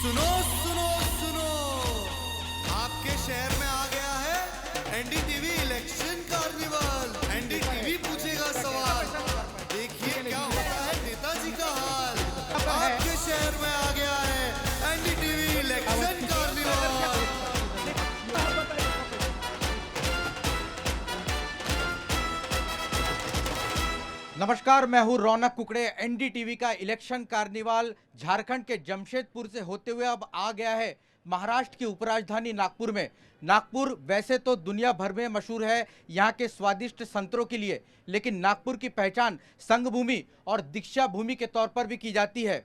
सुनो सुनो सुनो, आपके शहर में आ गया है एनडीटीवी इलेक्शन कार्निवल। एनडीटीवी पूछेगा सवाल, देखिए क्या होता है नेताजी का हाल। आपके शहर में आ गया है एनडीटीवी इलेक्शन कार्निवल। नमस्कार, मैं हूं रौनक कुकड़े। एनडीटीवी का इलेक्शन कार्निवाल झारखंड के जमशेदपुर से होते हुए अब आ गया है महाराष्ट्र की उपराजधानी नागपुर में। नागपुर वैसे तो दुनिया भर में मशहूर है यहाँ के स्वादिष्ट संतरों के लिए, लेकिन नागपुर की पहचान संघ भूमि और दीक्षा भूमि के तौर पर भी की जाती है।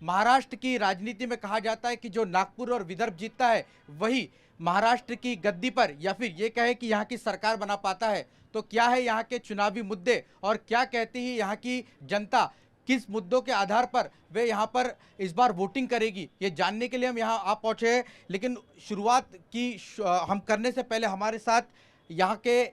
महाराष्ट्र की राजनीति में कहा जाता है कि जो नागपुर और विदर्भ जीतता है वही महाराष्ट्र की गद्दी पर या फिर ये कहे कि यहाँ की सरकार बना पाता है। तो क्या है यहाँ के चुनावी मुद्दे और क्या कहती है यहाँ की जनता, किस मुद्दों के आधार पर वे यहाँ पर इस बार वोटिंग करेगी, ये जानने के लिए हम यहाँ आ पहुँचे हैं। लेकिन शुरुआत हम करने से पहले हमारे साथ यहाँ के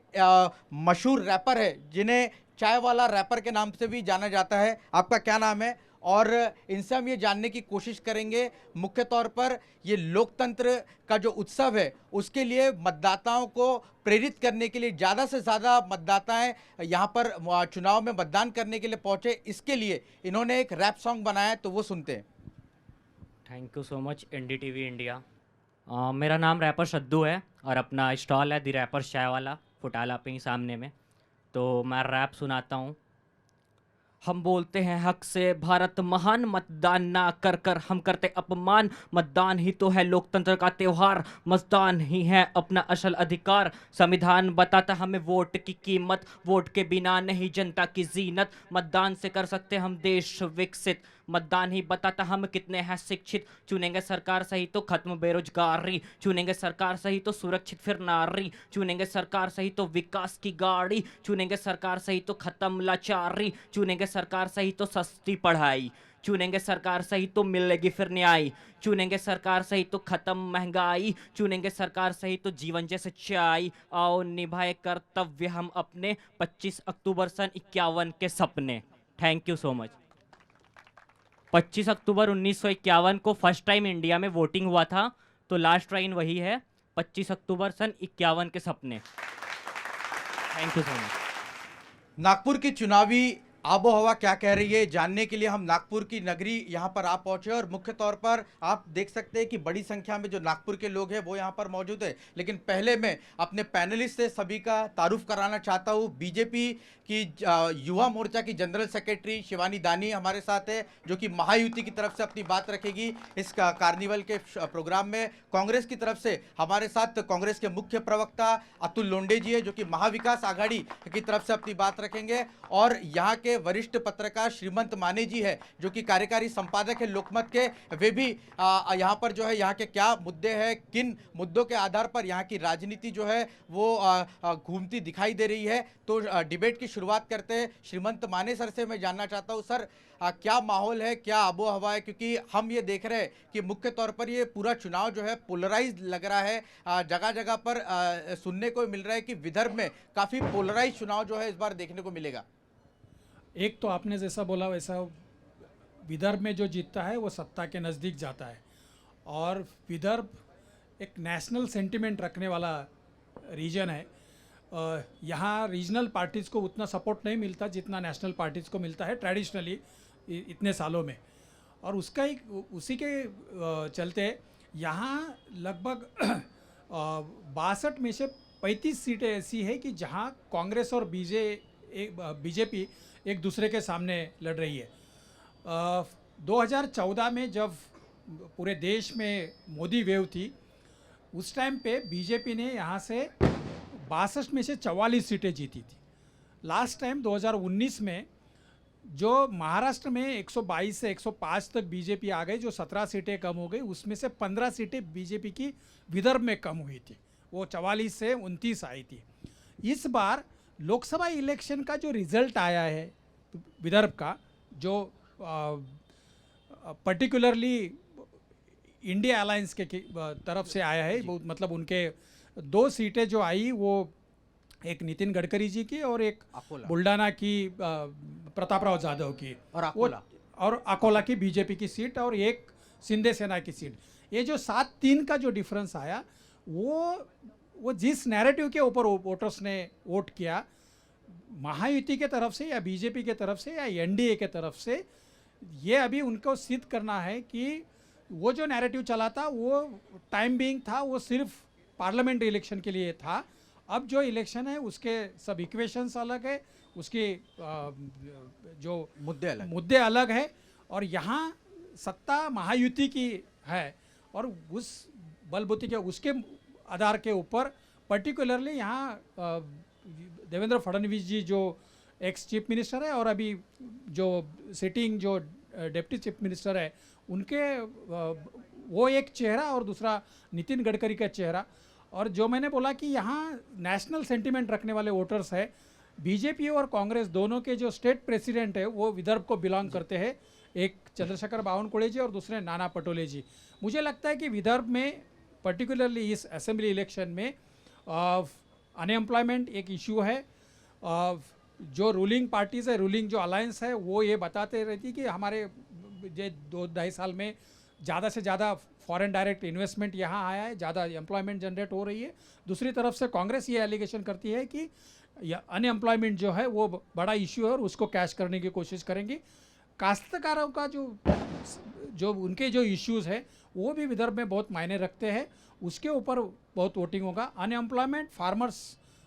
मशहूर रैपर है जिन्हें चाय वाला रैपर के नाम से भी जाना जाता है। आपका क्या नाम है? और इनसे हम ये जानने की कोशिश करेंगे मुख्य तौर पर ये लोकतंत्र का जो उत्सव है उसके लिए मतदाताओं को प्रेरित करने के लिए ज़्यादा से ज़्यादा मतदाताएं यहाँ पर चुनाव में मतदान करने के लिए पहुँचे, इसके लिए इन्होंने एक रैप सॉन्ग बनाया है, तो वो सुनते हैं। Thank you so much NDTV India. मेरा नाम रैपर सद्दू है और अपना स्टॉल है दी रैपर चाय वाला फुटाला पे ही सामने में। तो मैं रैप सुनाता हूँ। हम बोलते हैं हक से भारत महान, मतदान ना कर कर हम करते अपमान। मतदान ही तो है लोकतंत्र का त्योहार, मतदान ही है अपना असल अधिकार। संविधान बताता हमें वोट की कीमत, वोट के बिना नहीं जनता की जीनत। मतदान से कर सकते हम देश विकसित, मतदान ही बताता हम कितने हैं शिक्षित। चुनेंगे सरकार सही तो खत्म बेरोजगारी, चुनेंगे सरकार सही तो सुरक्षित फिर नारी। चुनेंगे सरकार सही तो विकास की गाड़ी, चुनेंगे सरकार सही तो खत्म लाचारी। चुनेंगे सरकार सही तो सस्ती पढ़ाई, चुनेंगे सरकार सही तो मिलेगी फिर न्याय। चुनेंगे सरकार सही तो खत्म महंगाई, चुनेंगे सरकार सही तो जीवन जैसे चाय। आओ निभाए कर्तव्य हम अपने, 25 अक्टूबर सन 51 के सपने। Thank you so much. 25 अक्टूबर 1951 को फर्स्ट टाइम इंडिया में वोटिंग हुआ था, तो लास्ट लाइन वही है, 25 अक्टूबर सन 51 के सपने। Thank you so much. Nagpur की चुनावी आबो हवा क्या कह रही है जानने के लिए हम नागपुर की नगरी यहाँ पर आ पहुँचे और मुख्य तौर पर आप देख सकते हैं कि बड़ी संख्या में जो नागपुर के लोग हैं वो यहाँ पर मौजूद है। लेकिन पहले मैं अपने पैनलिस्ट से सभी का तारुफ कराना चाहता हूँ। बीजेपी की युवा मोर्चा की जनरल सेक्रेटरी शिवानी दानी हमारे साथ है, जो कि महायुति की तरफ से अपनी बात रखेगी इस कार्निवल के प्रोग्राम में। कांग्रेस की तरफ से हमारे साथ कांग्रेस के मुख्य प्रवक्ता अतुल लोंडे जी है, जो कि महाविकास आघाड़ी की तरफ से अपनी बात रखेंगे। और यहाँ के वरिष्ठ पत्रकार श्रीमंत माने जी है, जो कि कार्यकारी संपादक है लोकमत के, वे भी यहाँ पर जो है यहाँ के क्या मुद्दे हैं, किन मुद्दों के आधार पर यहाँ की राजनीति जो है वो घूमती दिखाई दे रही है। तो डिबेट की शुरुआत करते हैं। श्रीमंत माने सर से मैं जानना चाहता हूँ, सर क्या माहौल है, क्या आबो हवा है, क्योंकि हम ये देख रहे हैं कि मुख्य तौर पर ये पूरा चुनाव जो है पोलराइज लग रहा है। जगह जगह पर सुनने को मिल रहा है कि विदर्भ में काफ़ी पोलराइज चुनाव जो है इस बार देखने को मिलेगा। एक तो आपने जैसा बोला वैसा विदर्भ में जो जीतता है वो सत्ता के नज़दीक जाता है, और विदर्भ एक नेशनल सेंटिमेंट रखने वाला रीजन है। यहाँ रीजनल पार्टीज़ को उतना सपोर्ट नहीं मिलता जितना नेशनल पार्टीज़ को मिलता है ट्रेडिशनली इतने सालों में, और उसका ही उसी के चलते यहाँ लगभग 62 में से 35 सीटें ऐसी है कि जहाँ कांग्रेस और बीजेपी एक दूसरे के सामने लड़ रही है। 2014 में जब पूरे देश में मोदी वेव थी, उस टाइम पे बीजेपी ने यहाँ से 62 में से 44 सीटें जीती थी। लास्ट टाइम 2019 में जो महाराष्ट्र में 122 से 105 तक बीजेपी आ गई, जो 17 सीटें कम हो गई, उसमें से 15 सीटें बीजेपी की विदर्भ में कम हुई थी, वो 44 से 29 आई थी। इस बार लोकसभा इलेक्शन का जो रिज़ल्ट आया है विदर्भ का, जो पर्टिकुलरली इंडिया अलायंस के तरफ से आया है, वो मतलब उनके 2 सीटें जो आई वो एक नितिन गडकरी जी की और एक बुल्डाना की प्रतापराव जाधव की, और अकोला और अकोला की बीजेपी की सीट, और एक शिंदे सेना की सीट। ये जो 7-3 का जो डिफरेंस आया वो जिस नैरेटिव के ऊपर वोटर्स ने वोट किया, महायुति के तरफ से या बीजेपी के तरफ से या एनडीए के तरफ से, ये अभी उनको सिद्ध करना है कि वो जो नैरेटिव चला था वो टाइम बीइंग था, वो सिर्फ पार्लियामेंट इलेक्शन के लिए था। अब जो इलेक्शन है उसके सब इक्वेशंस अलग है, उसके जो मुद्दे अलग है, और यहाँ सत्ता महायुति की है, और उस बलबूते के उसके आधार के ऊपर पर्टिकुलरली यहाँ देवेंद्र फडणवीस जी जो एक्स चीफ मिनिस्टर है और अभी जो सिटिंग जो डिप्टी चीफ मिनिस्टर है, उनके वो एक चेहरा और दूसरा नितिन गडकरी का चेहरा। और जो मैंने बोला कि यहाँ नेशनल सेंटिमेंट रखने वाले वोटर्स है, बीजेपी और कांग्रेस दोनों के जो स्टेट प्रेसिडेंट है वो विदर्भ को बिलोंग करते हैं, एक चंद्रशेखर बावनकुळे जी और दूसरे नाना पटोले जी। मुझे लगता है कि विदर्भ में पर्टिकुलरली इस असेंबली इलेक्शन में अनएम्प्लॉयमेंट एक इशू है। जो रूलिंग पार्टीज़ है, रूलिंग जो अलायंस है, वो ये बताते रहती कि हमारे ये 2-2.5 साल में ज़्यादा से ज़्यादा फॉरेन डायरेक्ट इन्वेस्टमेंट यहाँ आया है, ज़्यादा एम्प्लॉयमेंट जनरेट हो रही है। दूसरी तरफ से कांग्रेस ये एलिगेशन करती है कि अनएम्प्लॉयमेंट जो है वो बड़ा इशू है और उसको कैश करने की कोशिश करेंगी। काश्तकारों का जो उनके जो इश्यूज़ है वो भी विदर्भ में बहुत मायने रखते हैं, उसके ऊपर बहुत वोटिंग होगा। अनएम्प्लॉयमेंट, फार्मर्स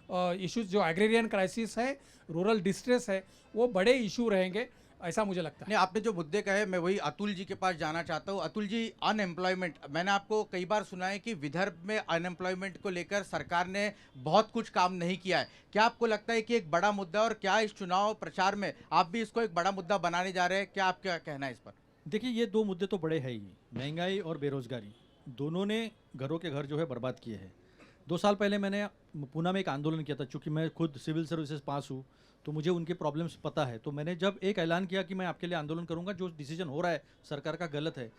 इश्यूज, जो एग्रेरियन क्राइसिस है, रूरल डिस्ट्रेस है, वो बड़े इशू रहेंगे, ऐसा मुझे लगता है। नहीं, आपने जो मुद्दे कहे, मैं वही अतुल जी के पास जाना चाहता हूँ। अतुल जी, अनएम्प्लॉयमेंट, मैंने आपको कई बार सुना है कि विदर्भ में अनएम्प्लॉयमेंट को लेकर सरकार ने बहुत कुछ काम नहीं किया है। क्या आपको लगता है कि एक बड़ा मुद्दा है, और क्या इस चुनाव प्रचार में आप भी इसको एक बड़ा मुद्दा बनाने जा रहे हैं? क्या आपका कहना है इस पर? देखिए, ये 2 मुद्दे तो बड़े हैं ही, महंगाई और बेरोजगारी। दोनों ने घरों के घर जो है बर्बाद किए हैं। 2 साल पहले मैंने पूना में एक आंदोलन किया था, चूँकि मैं खुद सिविल सर्विसेज पास हूँ तो मुझे उनके प्रॉब्लम्स पता है। तो मैंने जब एक ऐलान किया कि मैं आपके लिए आंदोलन करूंगा, जो डिसीजन हो रहा है सरकार का गलत है,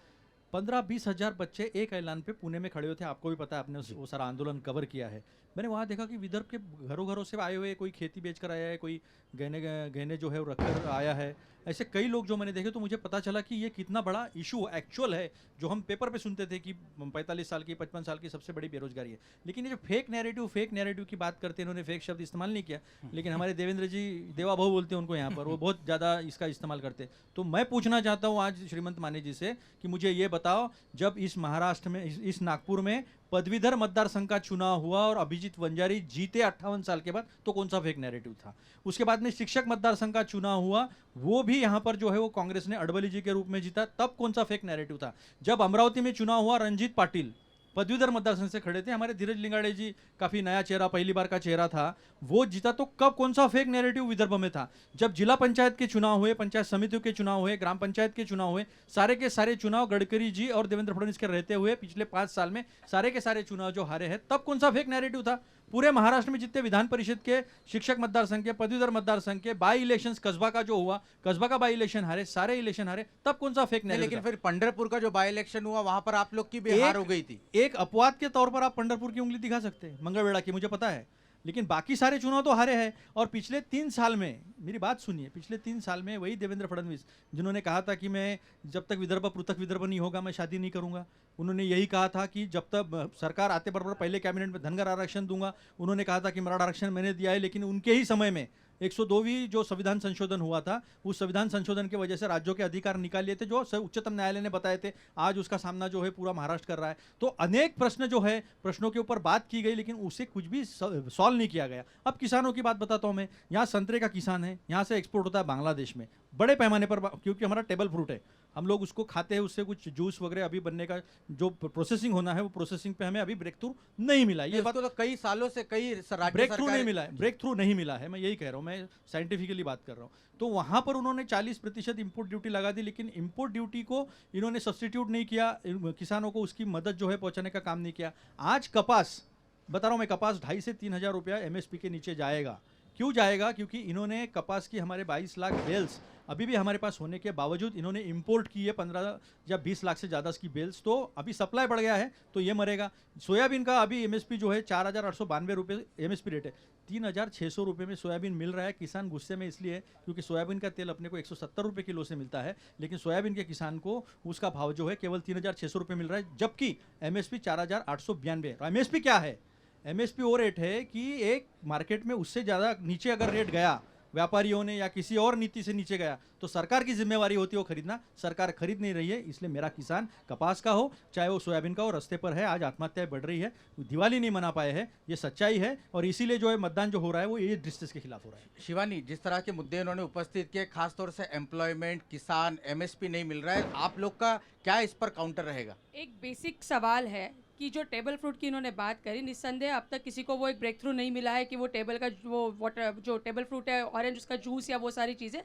15-20 हज़ार बच्चे एक ऐलान पे पुणे में खड़े हुए थे। आपको भी पता है, आपने वो सारा आंदोलन कवर किया है। मैंने वहाँ देखा कि विदर्भ के घरों घरों से आए हुए, कोई खेती बेचकर आया है, कोई गहने जो है वो रखकर आया है, ऐसे कई लोग जो मैंने देखे, तो मुझे पता चला कि ये कितना बड़ा इशू एक्चुअल है। जो हम पेपर पे सुनते थे कि 45 साल की 55 साल की सबसे बड़ी बेरोजगारी है, लेकिन ये जो फेक नैरेटिव की बात करते हैं, इन्होंने फेक शब्द इस्तेमाल नहीं किया, लेकिन हमारे देवेंद्र जी देवा भाऊ बोलते हैं उनको यहाँ पर, वो बहुत ज़्यादा इसका इस्तेमाल करते हैं। तो मैं पूछना चाहता हूँ आज श्रीमंत माने जी से कि मुझे ये बताओ, जब इस महाराष्ट्र में, इस नागपुर में पदवीधर मतदार संघ का चुनाव हुआ और अभिजीत वंजारी जीते 58 साल के बाद, तो कौन सा फेक नैरेटिव था? उसके बाद में शिक्षक मतदार संघ का चुनाव हुआ, वो भी यहाँ पर जो है वो कांग्रेस ने अडवाणी जी के रूप में जीता, तब कौन सा फेक नैरेटिव था? जब अमरावती में चुनाव हुआ, रंजीत पाटिल पदवीधर मतदार संघ से खड़े थे, हमारे धीरज लिंगाड़े जी काफ़ी नया चेहरा, पहली बार का चेहरा था, वो जीता, तो कब कौन सा फेक नैरेटिव विदर्भ में था? जब जिला पंचायत के चुनाव हुए, पंचायत समितियों के चुनाव हुए, ग्राम पंचायत के चुनाव हुए, सारे के सारे चुनाव गडकरी जी और देवेंद्र फडणवीस के रहते हुए पिछले 5 साल में सारे के सारे चुनाव जो हारे हैं, तब कौन सा फेक नैरेटिव था? पूरे महाराष्ट्र में जितने विधान परिषद के, शिक्षक मतदार संघ के, पदवीधर मतदार संघ के बाई इलेक्शंस, कस्बा का जो हुआ, कस्बा का बाई इलेक्शन हारे, सारे इलेक्शन हारे, तब कौन सा फेक नैरेटिव? लेकिन फिर पंढरपुर का जो बाई इलेक्शन हुआ, वहां पर आप लोग की भी हार हो गई थी। एक अपवाद के तौर पर आप पंढरपुर की उंगली दिखा सकते हैं, मंगलवेढ़ा की, मुझे पता है, लेकिन बाकी सारे चुनाव तो हारे हैं। और पिछले 3 साल में, मेरी बात सुनिए, पिछले 3 साल में वही देवेंद्र फडणवीस जिन्होंने कहा था कि मैं जब तक विदर्भ पृथक विदर्भ नहीं होगा मैं शादी नहीं करूंगा, उन्होंने यही कहा था कि जब तक सरकार आते बराबर पहले कैबिनेट में धनगर आरक्षण दूंगा, उन्होंने कहा था कि मराठा आरक्षण मैंने दिया है, लेकिन उनके ही समय में 102वीं जो संविधान संशोधन हुआ था, उस संविधान संशोधन की वजह से राज्यों के अधिकार निकाल लिए थे, जो उच्चतम न्यायालय ने बताए थे। आज उसका सामना जो है पूरा महाराष्ट्र कर रहा है। तो अनेक प्रश्न जो है, प्रश्नों के ऊपर बात की गई, लेकिन उसे कुछ भी सॉल्व नहीं किया गया। अब किसानों की बात बताता हूँ मैं। यहाँ संतरे का किसान है, यहाँ से एक्सपोर्ट होता है बांग्लादेश में बड़े पैमाने पर, क्योंकि हमारा टेबल फ्रूट है, हम लोग उसको खाते हैं, उससे कुछ जूस वगैरह अभी बनने का जो प्रोसेसिंग होना है, वो प्रोसेसिंग पे हमें अभी ब्रेक थ्रू नहीं मिला। ये बात तो कई सालों से कई ब्रेक थ्रू नहीं मिला है, ब्रेक थ्रू नहीं मिला है, मैं यही कह रहा हूँ, मैं साइंटिफिकली बात कर रहा हूँ। तो वहाँ पर उन्होंने 40% इंपोर्ट ड्यूटी लगा दी, लेकिन इंपोर्ट ड्यूटी को इन्होंने सब्सटीट्यूट नहीं किया, किसानों को उसकी मदद जो है पहुँचाने का काम नहीं किया। आज कपास, बता रहा हूँ मैं, कपास 2,500 से 3,000 रुपया MSP के नीचे जाएगा। क्यों जाएगा? क्योंकि इन्होंने कपास की हमारे 22 लाख बेल्स अभी भी हमारे पास होने के बावजूद इन्होंने इंपोर्ट की है 15 या 20 लाख से ज़्यादा की बेल्स, तो अभी सप्लाई बढ़ गया है तो ये मरेगा। सोयाबीन का अभी एमएसपी जो है 4,892 रुपये एमएसपी रेट है, 3,600 रुपये में सोयाबीन मिल रहा है। किसान गुस्से में इसलिए है क्योंकि सोयाबीन का तेल अपने को 170 रुपये किलो से मिलता है, लेकिन सोयाबीन के किसान को उसका भाव जो है केवल 3,600 रुपये मिल रहा है, जबकि एमएसपी 4,892। एमएसपी क्या है? एमएसपी वो रेट है कि एक मार्केट में उससे ज़्यादा नीचे अगर रेट गया, व्यापारियों ने या किसी और नीति से नीचे गया, तो सरकार की जिम्मेवारी होती है वो खरीदना। सरकार खरीद नहीं रही है, इसलिए मेरा किसान कपास का हो चाहे वो सोयाबीन का हो रास्ते पर है। आज आत्महत्याएं बढ़ रही है, दिवाली नहीं मना पाए हैं, ये सच्चाई है। और इसीलिए जो है मतदान जो हो रहा है वो ये डिस्ट्रिक्ट के खिलाफ हो रहा है। शिवानी, जिस तरह के मुद्दे उन्होंने उपस्थित किए, खासतौर से एम्प्लॉयमेंट, किसान, एमएसपी नहीं मिल रहा है, आप लोग का क्या इस पर काउंटर रहेगा? एक बेसिक सवाल है कि जो टेबल फ्रूट की इन्होंने बात करी, निस्संदेह अब तक किसी को वो एक ब्रेक थ्रू नहीं मिला है कि वो टेबल का वो वाटर जो टेबल फ्रूट है, ऑरेंज, उसका जूस या वो सारी चीज़ें।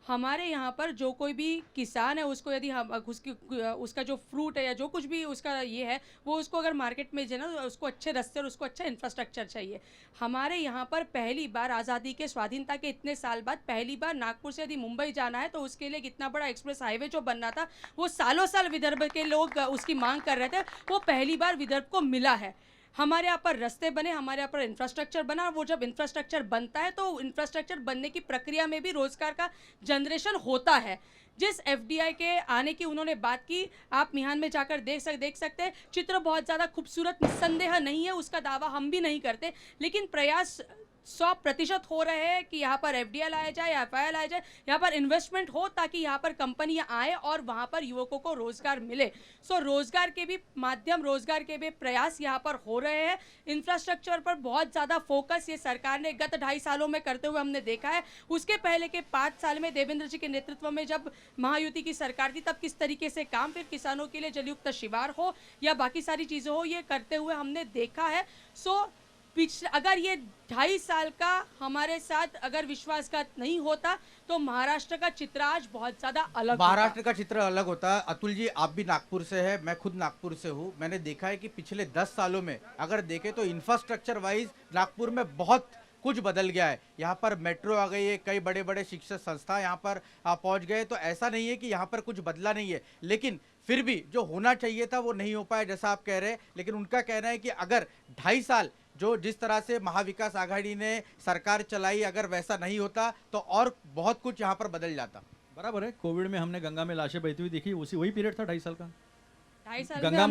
हमारे यहाँ पर जो कोई भी किसान है उसको यदि हम उसका जो फ्रूट है या जो कुछ भी उसका ये है वो उसको अगर मार्केट में जाना तो उसको अच्छे रास्ते और उसको अच्छा इंफ्रास्ट्रक्चर चाहिए। हमारे यहाँ पर पहली बार आज़ादी के स्वाधीनता के इतने साल बाद पहली बार नागपुर से यदि मुंबई जाना है तो उसके लिए इतना बड़ा एक्सप्रेस हाईवे जो बनना था वो सालों साल विदर्भ के लोग उसकी मांग कर रहे थे, वो पहली बार विदर्भ को मिला है। हमारे यहाँ पर रास्ते बने, हमारे यहाँ पर इंफ्रास्ट्रक्चर बना, और वो जब इंफ्रास्ट्रक्चर बनता है तो इंफ्रास्ट्रक्चर बनने की प्रक्रिया में भी रोजगार का जनरेशन होता है। जिस एफडीआई के आने की उन्होंने बात की, आप मिहान में जाकर देख सकते हैं। चित्र बहुत ज़्यादा खूबसूरत निस्संदेह नहीं है, उसका दावा हम भी नहीं करते, लेकिन प्रयास 100% हो रहे हैं कि यहाँ पर एफडीआई लाया जाए या एफआईआई लाया जाए, यहाँ पर इन्वेस्टमेंट हो ताकि यहाँ पर कंपनियाँ आए और वहाँ पर युवकों को रोजगार मिले। सो रोजगार के भी माध्यम, रोजगार के भी प्रयास यहाँ पर हो रहे हैं। इंफ्रास्ट्रक्चर पर बहुत ज़्यादा फोकस ये सरकार ने गत 2.5 सालों में करते हुए हमने देखा है। उसके पहले के 5 साल में देवेंद्र जी के नेतृत्व में जब महायुति की सरकार थी तब किस तरीके से काम, फिर किसानों के लिए जलयुक्त शिवार हो या बाकी सारी चीज़ें हो, ये करते हुए हमने देखा है। सो अगर ये 2.5 साल का हमारे साथ अगर विश्वासघात नहीं होता तो महाराष्ट्र का चित्र आज बहुत ज्यादा अलग महाराष्ट्र का चित्र अलग होता है। अतुल जी, आप भी नागपुर से है, मैं खुद नागपुर से हूँ। मैंने देखा है कि पिछले 10 सालों में अगर देखें तो इंफ्रास्ट्रक्चर वाइज नागपुर में बहुत कुछ बदल गया है। यहाँ पर मेट्रो आ गई है, कई बड़े बड़े शिक्षण संस्था यहाँ पर पहुँच गए, तो ऐसा नहीं है कि यहाँ पर कुछ बदला नहीं है, लेकिन फिर भी जो होना चाहिए था वो नहीं हो पाया, जैसा आप कह रहे हैं। लेकिन उनका कहना है कि अगर 2.5 साल जो जिस तरह से महाविकास आघाड़ी ने सरकार चलाई, अगर वैसा नहीं होता तो और बहुत कुछ यहाँ पर बदल जाता। बराबर है, कोविड में हमने गंगा में लाशें बहती हुई देखी, उसी वही पीरियड था 2.5 साल का। 2.5 साल गंगा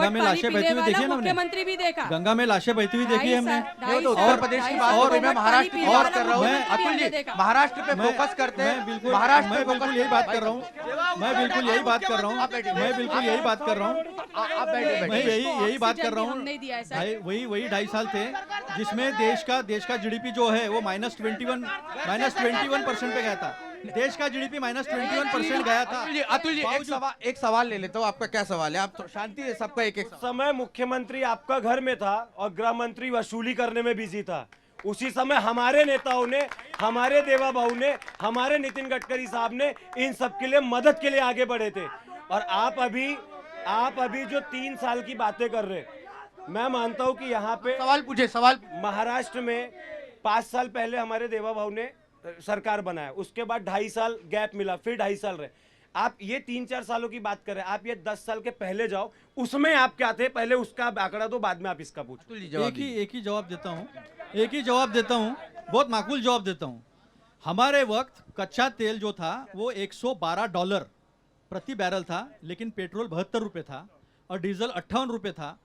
में लाशें बहती हुई देखी है ना, मुख्यमंत्री भी देखा, गंगा में लाशें बहती हुई देखी है हमने। नहीं तो उत्तर प्रदेश की बात हो रही, मैं महाराष्ट्र की बात कर रहा हूँ। अतुल जी, महाराष्ट्र पे फोकस करते हैं, बिल्कुल महाराष्ट्र मैं पे बिल्कुल यही बात कर रहा हूँ, मैं बिल्कुल यही बात कर रहा हूँ, मैं बिल्कुल यही बात कर रहा हूँ, आप बैठे मैं यही बात कर रहा हूँ। नहीं दिया है सर। वही 2.5 साल थे जिसमें देश का जीडीपी जो है वो -21% पे गया था। देश का जीडीपी -21% गया था। अतुल जी एक सवाल ले लेता हूँ, आपका क्या सवाल है? आप तो शांति से, सबका एक एक समय मुख्यमंत्री आपका घर में था और गृह मंत्री वसूली करने में बिजी था। उसी समय हमारे नेताओं ने, हमारे देवा भाऊ ने, हमारे नितिन गडकरी साहब ने इन सब के लिए मदद के लिए आगे बढ़े थे। और आप अभी जो 3 साल की बातें कर रहे, मैं मानता हूं कि यहाँ पे सवाल पूछे, सवाल। महाराष्ट्र में 5 साल पहले हमारे देवा भाऊ ने सरकार बनाया, उसके बाद 2.5 साल गैप मिला, फिर 2.5 साल रहे। आप ये 3-4 सालों की बात कर रहे हैं, आप ये 10 साल के पहले जाओ, उसमें आप क्या थे, पहले उसका आंकड़ा दो, बाद में आप इसका पूछो। एक ही जवाब देता हूँ, बहुत माकूल जवाब देता हूँ। हमारे वक्त कच्चा तेल जो था वो $112 प्रति बैरल था, लेकिन पेट्रोल 72 रुपये था और डीजल 58 रुपये था।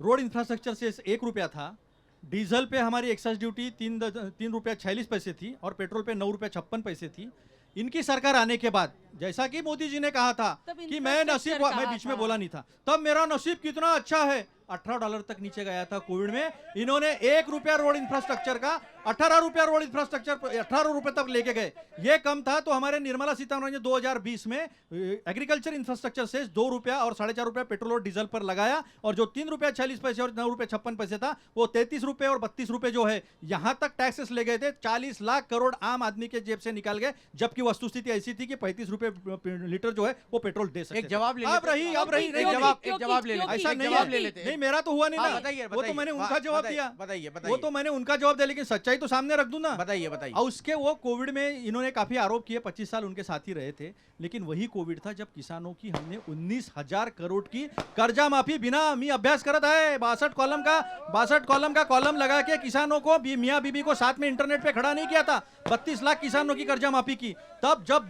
रोड इंफ्रास्ट्रक्चर से 1 रुपया था। डीजल पे हमारी एक्साइज ड्यूटी 3 रुपया 46 पैसे थी और पेट्रोल पे 9 रुपया 56 पैसे थी। इनकी सरकार आने के बाद, जैसा कि मोदी जी ने कहा था कि मैं बीच में बोला नहीं था, तब मेरा नसीब कितना अच्छा है, $18 तक नीचे गया था कोविड में। इन्होंने 1 रुपया रोड इंफ्रास्ट्रक्चर का 18 रुपया रोड इंफ्रास्ट्रक्चर 18 रुपए तक लेके गए। ये कम था तो हमारे निर्मला सीतारमण ने 2020 में एग्रीकल्चर इंफ्रास्ट्रक्चर से 2 रुपया और 4.5 रुपया पेट्रोल और डीजल पर लगाया, और जो 3 रुपया 40 पैसे और 9 रुपया 56 पैसे था वो 33 रुपये और 32 रुपये जो है यहां तक टैक्सेस ले गए थे। 40 लाख करोड़ आम आदमी के जेब से निकाल गए, जबकि वस्तुस्थिति ऐसी थी कि 35 रुपये रुपए लीटर जो है वो पेट्रोल दे सकते एक जवाब ले अब लेते रही अब रही एक नहीं, जवाब क्योंकि- एक जवाब ले लेते ऐसा एक नहीं जवाब ले है लेते नहीं, मेरा तो हुआ नहीं हाँ, ना, बताइए वो तो मैंने उनका जवाब दिया, बताइए वो तो मैंने उनका जवाब दिया, लेकिन सच्चाई तो सामने रख दूं ना। बताइए बताइए और उसके वो कोविड में इन्होंने काफी आरोप किए, 25 साल उनके साथी रहे थे, लेकिन वही कोविड था जब किसानों की हमने 19,000 करोड़ की कर्जा माफी बिना मी अभ्यास करत है 62 कॉलम का कॉलम लगा के किसानों को मियाँ बीबी को साथ में इंटरनेट पे खड़ा नहीं किया था। 32 लाख किसानों की कर्जा माफी की। तब जब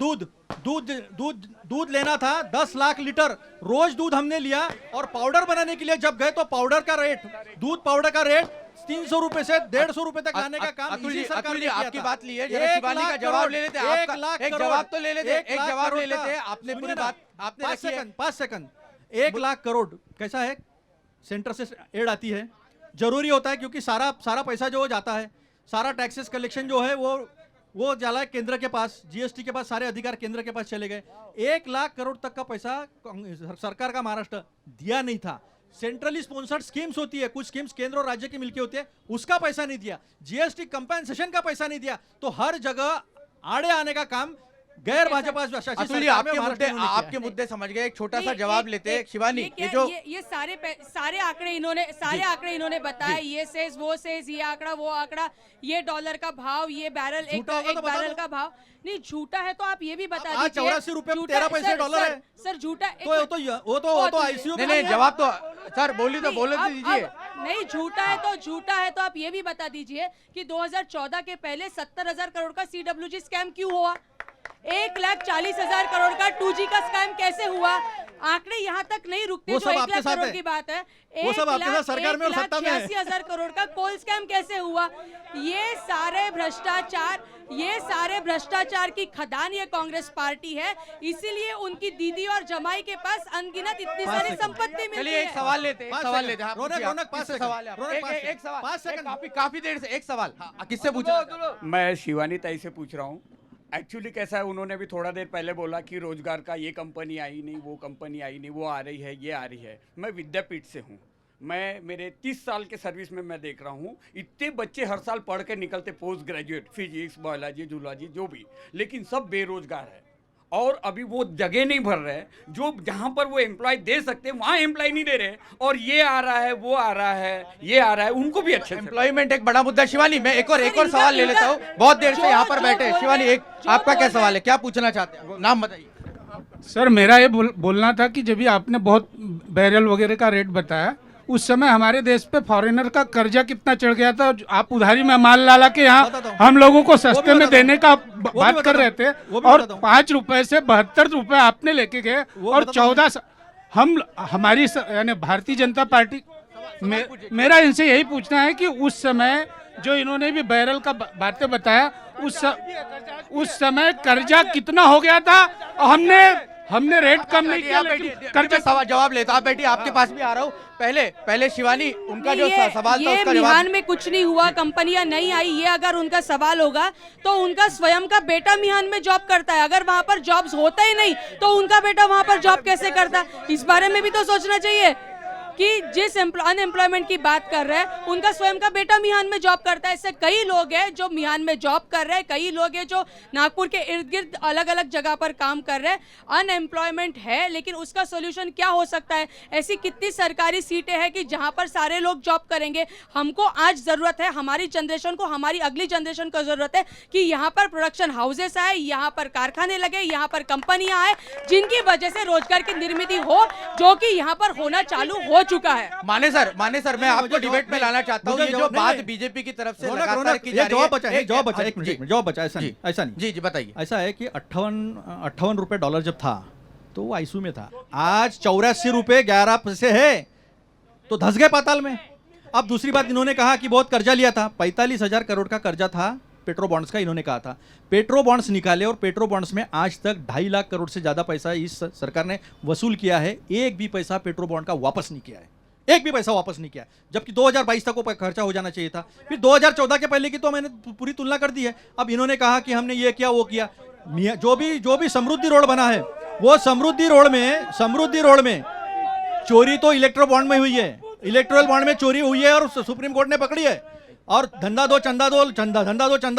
दूध लेना था 10 लाख लीटर रोज दूध हमने लिया, और पाउडर बनाने के लिए जब गए तो पाउडर का रेट, दूध पाउडर का रेट 300 रुपए से 150 रुपए तक लाने का काम अतुल इसी जी, सरकार अतुल ने जी, किया आपकी था। बात ली है, जरा 1 शिवानी का लाख जवाब करोड़, ले लेते 1 आपका लाख एक करोड़, जवाब तो ले लेते 1 एक लाख जवाब ले करोड़ लेते का। आपने सुनिए पूरी ना, बात आपने 5 रखी है। सेकंड 5 सेकंड 1 लाख करोड़ कैसा है, सेंटर से एड आती है, जरूरी होता है क्योंकि सारा पैसा जो जाता है, सारा टैक्सेस कलेक्शन जो है वो जाला है केंद्र के पास, जीएसटी के पास, सारे अधिकार केंद्र के पास चले गए। 1 लाख करोड़ तक का पैसा सरकार का महाराष्ट्र दिया नहीं था। सेंट्रली स्पॉन्सर्ड स्कीम्स होती है, कुछ स्कीम्स केंद्र और राज्य की मिलके होती है, उसका पैसा नहीं दिया, जीएसटी कंपेंसेशन का पैसा नहीं दिया, तो हर जगह आड़े आने का काम गैर भाजपा शासित अतुल जी, सरकार में महाराष्ट्र ने किया है। आपके मुद्दे समझ गए, एक छोटा सा नहीं, जवाब लेते हैं शिवानी। ये जो ये सारे आंकड़े इन्होंने बताया, ये सेज वो सेज, ये आंकड़ा वो आंकड़ा, ये डॉलर का भाव, ये बैरल एक झूठा होगा तो बता बैरल दो। का भाव। नहीं झूठा है तो आप ये भी बता आज दीजिए। 84 रुपए झूठा- 13 पैसे सर- डॉलर सर- है। सर झूठा वो तो आईसीयू नहीं नहीं, जवाब तो सर बोली तो बोले तो दीजिए। नहीं झूठा है तो आप ये भी बता दीजिए कि 2014 के पहले 70,000 करोड़ का CWG स्कैम क्यों हुआ, 1,40,000 करोड़ का 2G का स्कैम कैसे हुआ। आंकड़े यहाँ तक नहीं रुकते, वो जो सब 1 आपके लाख साथ करोड़ है। की बात है। वो सब आपके साथ सरकार में और सत्ता में है। 1,86,000 करोड़ का कोल स्कैम कैसे हुआ। ये सारे भ्रष्टाचार की खदान ये कांग्रेस पार्टी है, इसीलिए उनकी दीदी और जमाई के पास अनगिनत इतनी सारी संपत्ति मिलती चलिए एक है। सवाल लेते हैं, एक 5 सवाल सेकंड। लेते हैं। हाँ, रौनक, पूछिए आप, रौनक, 5 किससे सेकंड। सवाल है? रौनक, एक- 5 एक सवाल, 5 सेकंड। काफी देर से एक सवाल। हाँ, किससे पूछा? मैं शिवानी ताई से पूछ रहा हूँ। एक्चुअली कैसा है, उन्होंने भी थोड़ा देर पहले बोला कि रोजगार का ये कंपनी आई नहीं, वो कंपनी आई नहीं, वो आ रही है, ये आ रही है। मैं विद्यापीठ से हूँ, मैं मेरे 30 साल के सर्विस में मैं देख रहा हूँ, इतने बच्चे हर साल पढ़ के निकलते post graduate, physics, biology, zoology, जो भी, लेकिन सब बेरोजगार है। और अभी वो जगह नहीं भर रहे हैं, जो जहाँ पर वो एम्प्लॉय दे सकते हैं वहाँ एम्प्लॉय नहीं दे रहे हैं, और ये आ रहा है, वो आ रहा है, ये आ रहा है, उनको भी अच्छे से। एम्प्लॉयमेंट एक बड़ा मुद्दा। शिवानी, मैं एक और सवाल ले लेता हूँ, बहुत देर से यहाँ पर बैठे हैं। शिवानी, एक आपका क्या सवाल है, क्या पूछना चाहते हैं, नाम बताइए। सर मेरा ये बोलना था कि जब भी आपने बहुत बैरल वगैरह का रेट बताया, उस समय हमारे देश पे फॉरेनर का कर्जा कितना चढ़ गया था। आप उधारी में माल ला के यहाँ हम लोगों को सस्ते में देने का बात कर रहे थे, और 5 रुपए से 72 रुपए आपने लेके गए, और 14 हमारी यानी भारतीय जनता पार्टी मेरा इनसे यही पूछना है कि उस समय जो इन्होंने भी बैरल का बातें बताया, उस समय कर्जा कितना हो गया था, और हमने रेट कम नहीं किया, लेकिन कर्जा सवाल जवाब लेता। आप बैठिए, आपके पास भी आ रहा हूँ। पहले शिवानी, उनका जो सवाल था ये उसका मिहान जवाब। में कुछ नहीं हुआ, कंपनियां नहीं आई, ये अगर उनका सवाल होगा तो उनका स्वयं का बेटा मिहान में जॉब करता है। अगर वहां पर जॉब्स होता ही नहीं तो उनका बेटा वहां पर जॉब कैसे करता, इस बारे में भी तो सोचना चाहिए कि जिस अनएम्प्लॉयमेंट की बात कर रहे हैं उनका स्वयं का बेटा मिहान में जॉब करता है। ऐसे कई लोग हैं जो मिहान में जॉब कर रहे हैं, कई लोग हैं जो नागपुर के इर्द गिर्द अलग अलग जगह पर काम कर रहे हैं। अनएम्प्लॉयमेंट है, लेकिन उसका सोल्यूशन क्या हो सकता है। ऐसी कितनी सरकारी सीटें हैं कि जहां पर सारे लोग जॉब करेंगे। हमको आज जरूरत है, हमारी जनरेशन को, हमारी अगली जनरेशन को जरूरत है कि यहाँ पर प्रोडक्शन हाउसेस आए, यहाँ पर कारखाने लगे, यहाँ पर कंपनियां आए, जिनकी वजह से रोजगार की निर्मित हो, जो कि यहाँ पर होना चालू हो चुका है। माने सर मैं आपको डिबेट में लाना चाहता हूँ। ये जो बात बीजेपी की तरफ से लगातार की जा रही है, जवाब बचा, एक मिनट जवाब बचा, ऐसा नहीं। जी बताइए। ऐसा है कि 58 रुपए डॉलर जब था तो वो आईसीयू में था, आज 84 रुपए 11 पैसे है, तो धस गए पाताल में। अब दूसरी बात, इन्होंने कहा कि बहुत कर्जा लिया था, 45,000 करोड़ का कर्जा था पेट्रो बॉन्ड्स का। इन्होंने कहा था पेट्रो बॉन्ड्स निकाले, और पेट्रो बॉन्ड्स में आज तक 2.5 लाख करोड़ से ज्यादा पैसा इस सरकार ने वसूल किया है। एक भी पैसा पेट्रो बॉन्ड का वापस नहीं किया है, एक भी पैसा वापस नहीं किया, जबकि 2022 तक वो खर्चा हो जाना चाहिए था। फिर 2014 के पहले की तो मैंने पूरी तुलना कर दी है। अब इन्होंने कहा कि हमने ये किया वो किया। जो भी समृद्धि रोड बना है, वो समृद्धि रोड में चोरी तो इलेक्ट्रो बॉन्ड में हुई है, इलेक्ट्रल बॉन्ड में चोरी हुई है और सुप्रीम कोर्ट ने पकड़ी है। और धंधा दो चंदा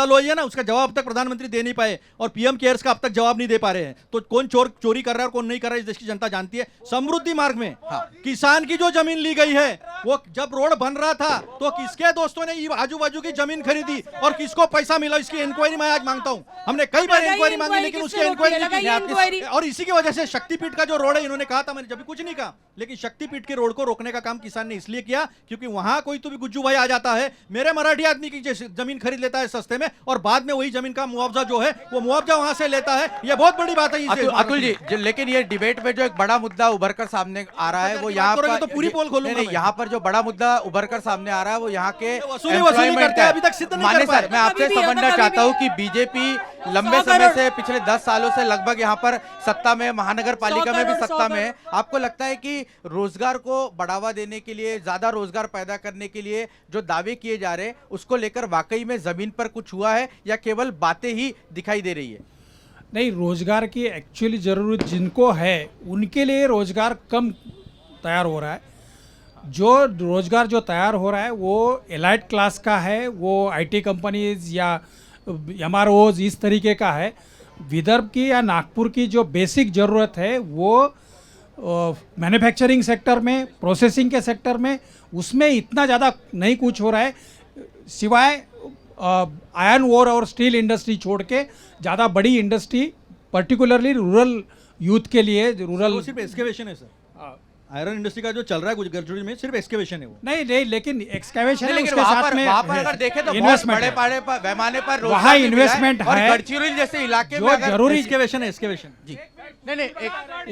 लो है ना, उसका जवाब अब तक प्रधानमंत्री दे नहीं पाए और पीएम केयर्स का अब तक जवाब नहीं दे पा रहे हैं। तो कौन चोरी कर रहा है और कौन नहीं कर रहा है इस देश की जनता जानती है। समृद्धि मार्ग में किसान की जो जमीन ली गई है, वो जब रोड बन रहा था तो किसके दोस्तों ने आजू बाजू की जमीन खरीदी और किसको पैसा मिला, इसकी इंक्वायरी मैं आज मांगता हूं। हमने कई बार इंक्वायरी मांगी लेकिन उसकी इंक्वायरी नहीं की। और इसी की वजह से शक्तिपीठ का जो रोड है, इन्होंने कहा था, मैंने जब कुछ नहीं कहा, लेकिन शक्तिपीठ के रोड को रोकने का काम किसान ने इसलिए किया क्योंकि वहां कोई तो भी गुज्जू भाई आ जाता है, मेरे मराठी आदमी की जमीन खरीद लेता है सस्ते में और बाद में वही जमीन का मुआवजा जो है वो मुआवजा वहां से लेता है। ये बहुत बड़ी बात है अतुल जी, लेकिन ये डिबेट में जो एक बड़ा मुद्दा उभर कर सामने आ रहा है वो यहाँ पर, तो पूरी पोल खोलूंगा मैं। यहाँ पर जो बड़ा मुद्दा उभर कर सामने आ रहा है वो यहाँ के वसूली करते हैं, अभी तक सिद्ध नहीं कर पाए। सर, मैं आपसे समझना चाहता हूँ कि बीजेपी लंबे समय से, पिछले 10 सालों से लगभग यहाँ पर सत्ता में, महानगर पालिका में भी सत्ता में है। आपको लगता है कि रोजगार को बढ़ावा देने के लिए, ज्यादा रोजगार पैदा करने के लिए जो दावे किए जा रहे हैं उसको लेकर वाकई में जमीन पर कुछ हुआ है या केवल बातें ही दिखाई दे रही है? नहीं, रोजगार की एक्चुअली ज़रूरत जिनको है उनके लिए रोजगार कम तैयार हो रहा है। जो रोजगार जो तैयार हो रहा है वो एलाइट क्लास का है, वो आईटी कंपनीज या एमआरओज इस तरीके का है। विदर्भ की या नागपुर की जो बेसिक ज़रूरत है वो मैन्युफैक्चरिंग सेक्टर में, प्रोसेसिंग के सेक्टर में, उसमें इतना ज़्यादा नहीं कुछ हो रहा है, सिवाय आयरन ओर और स्टील इंडस्ट्री छोड़ के ज़्यादा बड़ी इंडस्ट्री पर्टिकुलरली रूरल यूथ के लिए, रूरल सिर्फ एक्सकेवेशन है सर। आयरन इंडस्ट्री का जो चल रहा है कुछ गढ़चिरौली में सिर्फ एक्सकेवेशन है वो। नहीं, लेकिन एक्सकेवेशन है, लेकिन उसके साथ में वहाँ पर अगर देखें तो इन्वेस्टमेंट बड़े पैमाने पर वहाँ इन्वेस्टमेंट और है। गढ़चिरौली जैसे इलाके में जो अगर जरूरी एक्सकेवेशन है, एक्सकेवेशन जी। नहीं,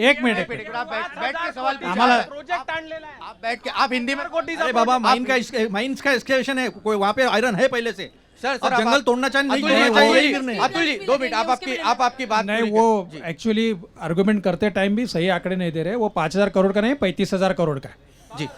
एक मिनट आप बैठ के सवाल पूछिए। हमारा आप बैठ के, आप हिंदी में अरे बाबा, माइंस का एक्सकेवेशन है, कोई वहाँ पे आयरन है पहले से। सर, अब जंगल तोड़ना चाहिए, नहीं अतुल जी 2 मिनट, आप आपकी बात नहीं, वो एक्चुअली आर्गुमेंट करते टाइम भी सही आंकड़े नहीं दे रहे। वो 5,000 करोड़ का नहीं, 35,000 करोड़ का है जी।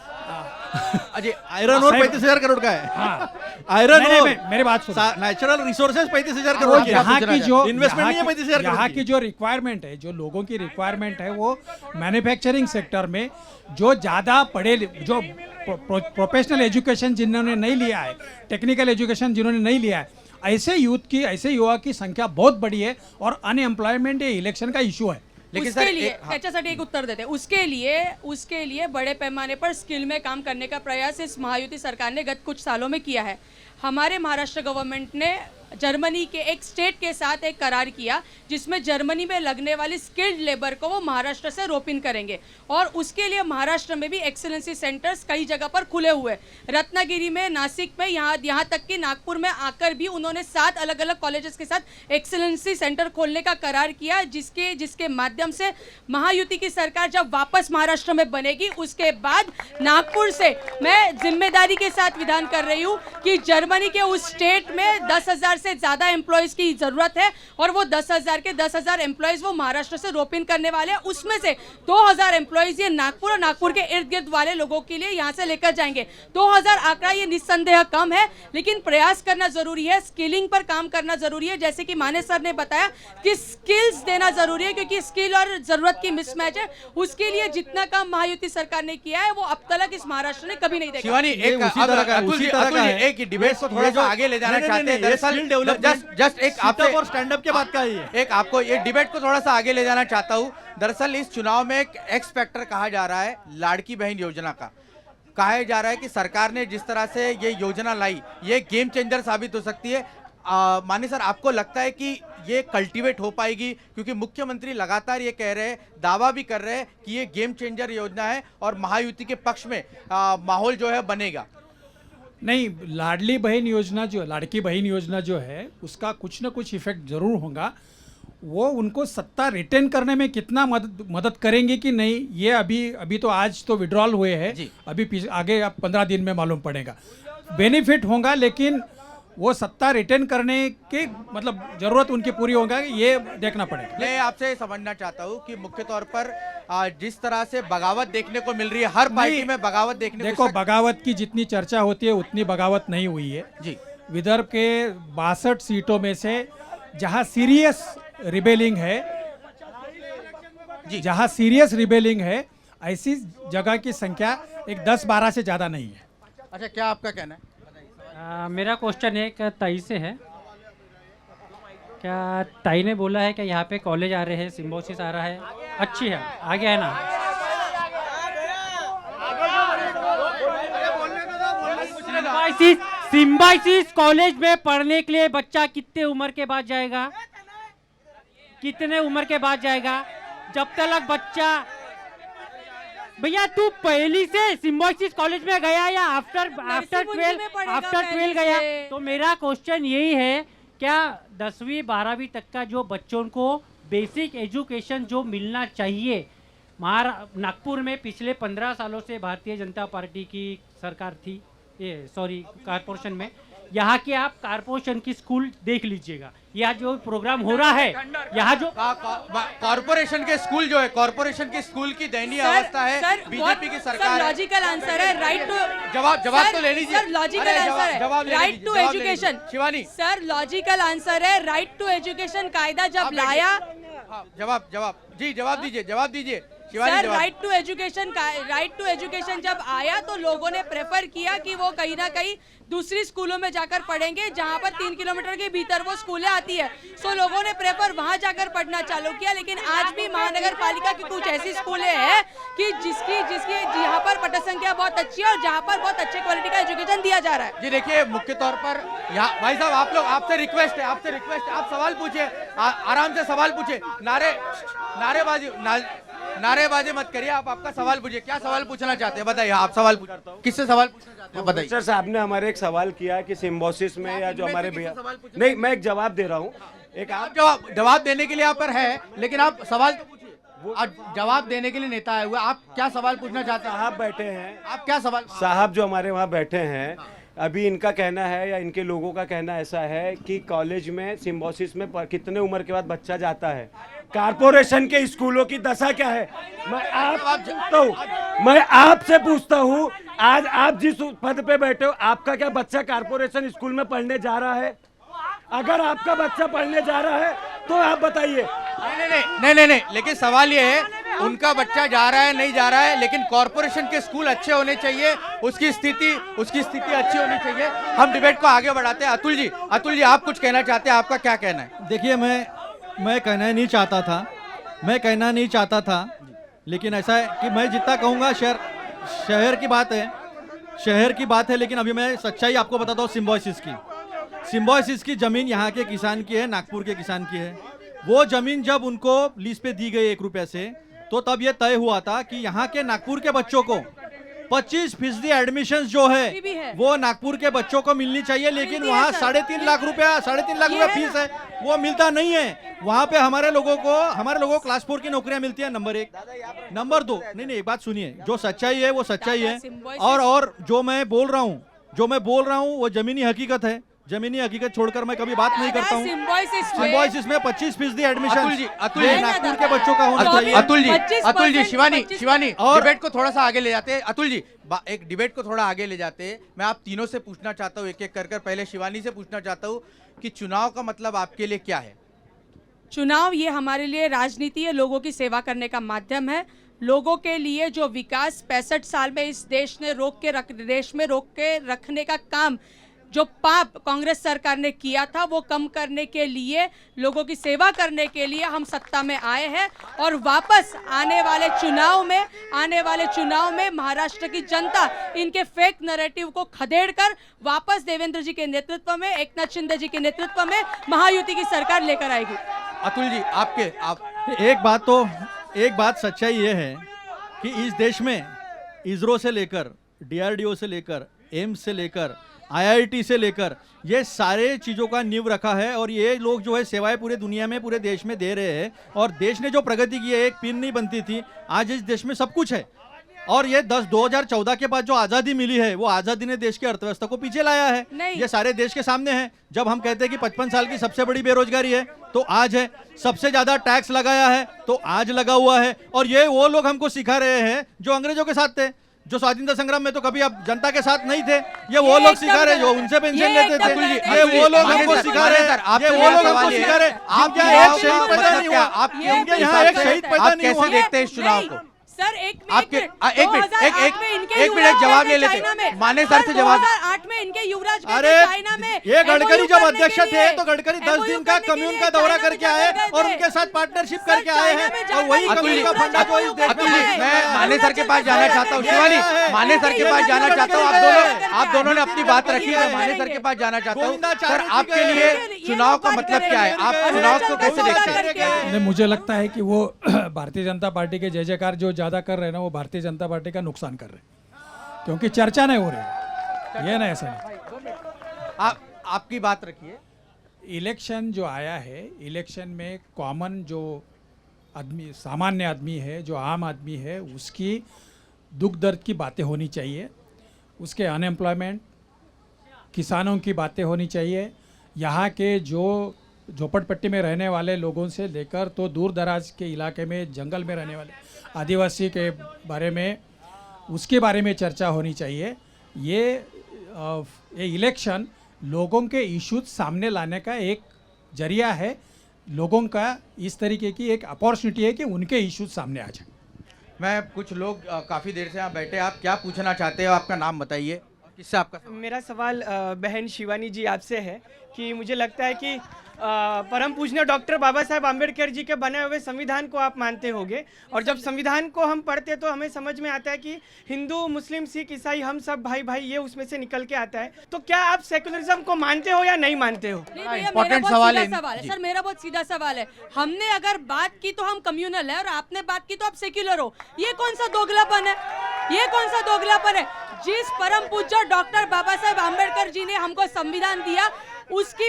अजय, आयरन और 35,000 करोड़ का है। आयरन और मेरी बात सुनो, नेचुरल रिसोर्सेज 35,000 करोड़ की। यहाँ की जो इन्वेस्टमेंट नहीं है 35,000 करोड़ यहाँ की जो रिक्वायरमेंट है, जो लोगों की रिक्वायरमेंट है, वो मैन्युफैक्चरिंग सेक्टर में जो ज़्यादा पढ़े, जो प्रोफेशनल एजुकेशन जिन्होंने नहीं लिया है, टेक्निकल एजुकेशन जिन्होंने नहीं लिया है, ऐसे युवा की संख्या बहुत बड़ी है और अनएम्प्लॉयमेंट ये इलेक्शन का इशू है। लेकिन उसके सर लिए त्याच्यासाठी एक उत्तर देते हैं। उसके लिए बड़े पैमाने पर स्किल में काम करने का प्रयास इस महायुति सरकार ने गत कुछ सालों में किया है। हमारे महाराष्ट्र गवर्नमेंट ने जर्मनी के एक स्टेट के साथ एक करार किया जिसमें जर्मनी में लगने वाली स्किल्ड लेबर को वो महाराष्ट्र से रोप इन करेंगे और उसके लिए महाराष्ट्र में भी एक्सेलेंसी सेंटर्स कई जगह पर खुले हुए, रत्नागिरी में, नासिक में, यहाँ तक कि नागपुर में आकर भी उन्होंने 7 अलग अलग कॉलेजेस के साथ एक्सेलेंसी सेंटर खोलने का करार किया, जिसके माध्यम से महायुति की सरकार जब वापस महाराष्ट्र में बनेगी उसके बाद नागपुर से मैं जिम्मेदारी के साथ विधान कर रही हूँ कि जर्मनी के उस स्टेट में 10,000 से ज्यादा एम्प्लॉयज की जरूरत है और वो 10,000 के 10,000 एम्प्लॉयज वो महाराष्ट्र से रोप इन करने वाले हैं। उसमें से 2,000 एम्प्लॉयज ये नागपुर और नागपुर के इर्द गिर्द वाले लोगों के लिए यहाँ से लेकर जाएंगे। 2,000 आंकड़ा ये निस्संदेह कम है, लेकिन प्रयास करना जरूरी है, स्किलिंग पर काम करना जरूरी है। जैसे कि माने सर ने बताया कि स्किल्स देना जरूरी है क्योंकि स्किल और जरूरत की मिसमैच है। उसके लिए जितना काम महायुति सरकार ने किया है वो अब तक इस महाराष्ट्र ने कभी नहीं देखा। शिवानी, एक डिबेट को थोड़ा सा आगे ले जाना चाहते हैं। दरअसल जस्ट एक आपसे और स्टैंड अप के बात का है, एक आपको ये डिबेट को थोड़ा सा आगे ले जाना चाहता हूँ। दरअसल इस चुनाव में एक एक्स फैक्टर कहा जा रहा है लाड़की बहन योजना का। कहा जा रहा है कि सरकार ने जिस तरह से ये योजना लाई ये गेम चेंजर साबित हो सकती है। मानी सर, आपको लगता है कि ये कल्टीवेट हो पाएगी? क्योंकि मुख्यमंत्री लगातार ये कह रहे हैं, दावा भी कर रहे हैं कि ये गेम चेंजर योजना है और महायुति के पक्ष में माहौल जो है बनेगा। नहीं, लाडली बहन योजना जो, लड़की बहन योजना जो है उसका कुछ ना कुछ इफेक्ट जरूर होगा। वो उनको सत्ता रिटेन करने में कितना मदद करेंगे कि नहीं, ये अभी तो आज तो विड्रॉल हुए हैं, अभी आगे 15 दिन में मालूम पड़ेगा। बेनिफिट होगा लेकिन वो सत्ता रिटेन करने की मतलब जरूरत उनकी पूरी होगा, ये देखना पड़ेगा। मैं आपसे समझना चाहता हूँ कि मुख्य तौर पर जिस तरह से बगावत देखने को मिल रही है, हर पार्टी में बगावत देखने को, देखो बगावत की जितनी चर्चा होती है उतनी बगावत नहीं हुई है जी। विदर्भ के 62 सीटों में से जहां सीरियस रिबेलिंग है जी, जहां सीरियस रिबेलिंग है ऐसी जगह की संख्या एक 10-12 से ज्यादा नहीं है। अच्छा, क्या आपका कहना है? मेरा क्वेश्चन एक ताई से है। क्या ताई ने बोला है कि यहाँ पे कॉलेज आ रहे हैं, सिम्बोसिस आ रहा है, अच्छी है, आगे है ना? सिम्बाइसिस कॉलेज में पढ़ने के लिए बच्चा कितने उम्र के बाद जाएगा? कितने उम्र के बाद जाएगा? जब तक बच्चा, भैया तू पहली से सिम्बाइसिस कॉलेज में गया या आफ्टर 12 गया? तो मेरा क्वेश्चन यही है, क्या 10वीं 12वीं तक का जो बच्चों को बेसिक एजुकेशन जो मिलना चाहिए, नागपुर में पिछले 15 सालों से भारतीय जनता पार्टी की सरकार थी, कारपोरेशन में, यहाँ के आप कारपोरेशन की स्कूल देख लीजिएगा, यहाँ जो प्रोग्राम हो रहा है, यहाँ जो कॉर्पोरेशन के स्कूल जो है, कॉर्पोरेशन के स्कूल की दयनीय अवस्था है, बीजेपी की सरकार है। लॉजिकल आंसर है, राइट टू जवाब तो ले लीजिए सर, लॉजिकल आंसर है, right to education. Shivani sir, logical answer है, राइट टू एजुकेशन कायदा जब लाया, जवाब दीजिए सर, राइट टू एजुकेशन जब आया तो लोगों ने प्रेफर किया कि वो कहीं ना कहीं दूसरी स्कूलों में जाकर पढ़ेंगे जहां पर 3 किलोमीटर के भीतर वो स्कूलें आती है। सो लोगों ने प्रेफर वहां जाकर पढ़ना चालू किया। लेकिन आज भी महानगर पालिका की कुछ ऐसी स्कूलें हैं कि जिसकी जहां पर पट संख्या बहुत अच्छी है और जहां पर बहुत अच्छे क्वालिटी का एजुकेशन दिया जा रहा है। जी देखिए, मुख्य तौर पर यहाँ भाई साहब, आप लोग, आपसे रिक्वेस्ट है, आप सवाल पूछिए, आराम से सवाल पूछिए, नारेबाजी मत करिए, आप आपका सवाल पूछिए। क्या सवाल पूछना चाहते हैं बताइए, आप सवाल किससे सवाल पूछना चाहते हैं बताइए। सर, साहब ने हमारे एक सवाल किया कि सिम्बोसिस में या जो हमारे भैया, नहीं मैं एक जवाब दे रहा हूँ, एक आप जवाब देने के लिए आप पर है, लेकिन आप सवाल तो पूछिए। जवाब देने के लिए नेता आए हुए, आप क्या सवाल पूछना चाहते हैं? साहब बैठे हैं, आप क्या सवाल? साहब जो हमारे वहाँ बैठे हैं, अभी इनका कहना है या इनके लोगों का कहना ऐसा है कि कॉलेज में सिम्बोसिस में कितने उम्र के बाद बच्चा जाता है, कारपोरेशन के स्कूलों की दशा क्या है? मैं आपसे पूछता हूँ, आज आप जिस पद पे बैठे हो, आपका क्या बच्चा कारपोरेशन स्कूल में पढ़ने जा रहा है? अगर आपका बच्चा पढ़ने जा रहा है तो आप बताइए। नहीं, लेकिन सवाल ये है, उनका बच्चा जा रहा है नहीं जा रहा है, लेकिन कॉर्पोरेशन के स्कूल अच्छे होने चाहिए, उसकी स्थिति अच्छी होनी चाहिए। हम डिबेट को आगे बढ़ाते हैं। अतुल जी आप कुछ कहना चाहते हैं, आपका क्या कहना है? देखिए, मैं कहना नहीं चाहता था, लेकिन ऐसा है कि मैं जितना कहूँगा शहर की बात है, लेकिन अभी मैं सच्चाई आपको बताता हूँ। सिम्बोसिस की जमीन यहाँ के किसान की है, नागपुर के किसान की है। वो जमीन जब उनको लीज पे दी गई 1 रुपये से, तो तब ये तय हुआ था कि यहाँ के नागपुर के बच्चों को 25% एडमिशन जो है वो नागपुर के बच्चों को मिलनी चाहिए, लेकिन वहाँ 3.5 लाख रुपया फीस है, वो मिलता नहीं है। वहाँ पे हमारे लोगों को क्लास 4 की नौकरियां मिलती है, नंबर 1। नंबर 2, नहीं एक बात सुनिए, जो सच्चाई है वो सच्चाई है, और जो मैं बोल रहा हूँ वो जमीनी हकीकत है। जमीनी हकीकत छोड़कर मैं कभी बात नहीं करता हूँ। सिम्बोसिस में 25% एडमिशन नागपुर के बच्चों का होना चाहिए। अतुल जी, शिवानी और डिबेट को थोड़ा सा आगे ले जाते हैं। अतुल जी, एक डिबेट को थोड़ा आगे ले जाते हैं। मैं आप तीनों से पूछना चाहता हूँ, एक कर पहले शिवानी से पूछना चाहता हूँ कि चुनाव का मतलब आपके लिए क्या है? चुनाव ये हमारे लिए राजनीति है, लोगों की सेवा करने का माध्यम है। लोगों के लिए जो विकास 65 साल में इस देश में रोक के रखने का काम, जो पाप कांग्रेस सरकार ने किया था, वो कम करने के लिए, लोगों की सेवा करने के लिए हम सत्ता में आए हैं। और वापस आने वाले चुनाव में महाराष्ट्र की जनता इनके फेक नैरेटिव को खदेड़कर वापस देवेंद्र जी के नेतृत्व में, एकनाथ शिंदे जी के नेतृत्व में महायुति की सरकार लेकर आएगी। अतुल जी, एक बात सच्चाई ये है कि इस देश में इसरो से लेकर, DRDO से लेकर, एम्स से लेकर, IIT से लेकर, ये सारे चीज़ों का नींव रखा है, और ये लोग जो है सेवाएं पूरे दुनिया में, पूरे देश में दे रहे हैं। और देश ने जो प्रगति की है, एक पिन नहीं बनती थी, आज इस देश में सब कुछ है। और ये 2014 के बाद जो आज़ादी मिली है, वो आज़ादी ने देश की अर्थव्यवस्था को पीछे लाया है। ये सारे देश के सामने है। जब हम कहते हैं कि 55 साल की सबसे बड़ी बेरोजगारी है, तो आज है। सबसे ज्यादा टैक्स लगाया है, तो आज लगा हुआ है। और ये वो लोग हमको सिखा रहे हैं जो अंग्रेजों के साथ थे, जो स्वाधीनता संग्राम में तो कभी आप जनता के साथ नहीं थे। ये वो लोग सिखा रहे जो उनसे पेंशन लेते थे। ये वो लोग हमको सिखा रहे, ये वो लोग हमको सिखा रहे। आप क्या एक शहीद पैदा नहीं हुआ? आप यहाँ एक शहीद पैदा नहीं हुआ? कैसे देखते हैं इस चुनाव को? सर एक मिनट जवाब ले लेते। माने सर से जवाब। 2008 में इनके युवराज अरे ये गडकरी जब अध्यक्ष थे तो गडकरी 10 दिन का कम्यून का दौरा करके आए और उनके साथ पार्टनरशिप करके आए हैं और वही कम्यून का फंडा जो इस देश में है। मैं माने सर के पास जाना चाहता हूँ, शिवानी माने सर के पास जाना चाहता हूँ। आप दोनों ने अपनी बात रखी है, मैं माने सर के पास जाना चाहता हूँ। सर आपके लिए चुनाव का मतलब क्या है, आप चुनाव को कैसे देखते हैं? मुझे लगता है कि वो भारतीय जनता पार्टी के जय जयकार जो ज्यादा कर रहे हैं ना, वो भारतीय जनता पार्टी का नुकसान कर रहे हैं, क्योंकि चर्चा नहीं हो रही। ये ना ऐसा नहीं। आपकी बात रखिए। इलेक्शन जो आया है, इलेक्शन में कॉमन जो आदमी, सामान्य आदमी है, जो आम आदमी है, उसकी दुख दर्द की बातें होनी चाहिए, उसके अनएम्प्लॉयमेंट, किसानों की बातें होनी चाहिए, यहाँ के जो झोपड़पट्टी में रहने वाले लोगों से लेकर तो दूर दराज के इलाके में जंगल में रहने वाले आदिवासी के बारे में, उसके बारे में चर्चा होनी चाहिए। ये इलेक्शन लोगों के इश्यूज सामने लाने का एक जरिया है, लोगों का इस तरीके की एक अपॉर्चुनिटी है कि उनके इश्यूज सामने आ जाए। मैं कुछ लोग काफ़ी देर से यहाँ बैठे, आप क्या पूछना चाहते हो? आपका नाम बताइए, किससे आपका सवाल? मेरा सवाल बहन शिवानी जी आपसे है कि मुझे लगता है कि परम पूजनीय डॉक्टर बाबा साहेब आम्बेडकर जी के बने हुए संविधान को आप मानते होंगे, और जब संविधान को हम पढ़ते तो हमें समझ में आता है कि हिंदू, मुस्लिम, सिख, ईसाई हम सब भाई भाई, ये उसमें से निकल के आता है। तो क्या आप सेकुलरिज्म को मानते हो या नहीं मानते हो? इंपॉर्टेंट सवाल है सर, मेरा बहुत सीधा सवाल है। हमने अगर बात की तो हम कम्युनल है और आपने बात की तो आप सेक्युलर हो। ये कौन सा दोगलापन है? ये कौन सा दोगलापन है? जिस परम पूज्य डॉक्टर बाबा साहेब आम्बेडकर जी ने हमको संविधान दिया, उसकी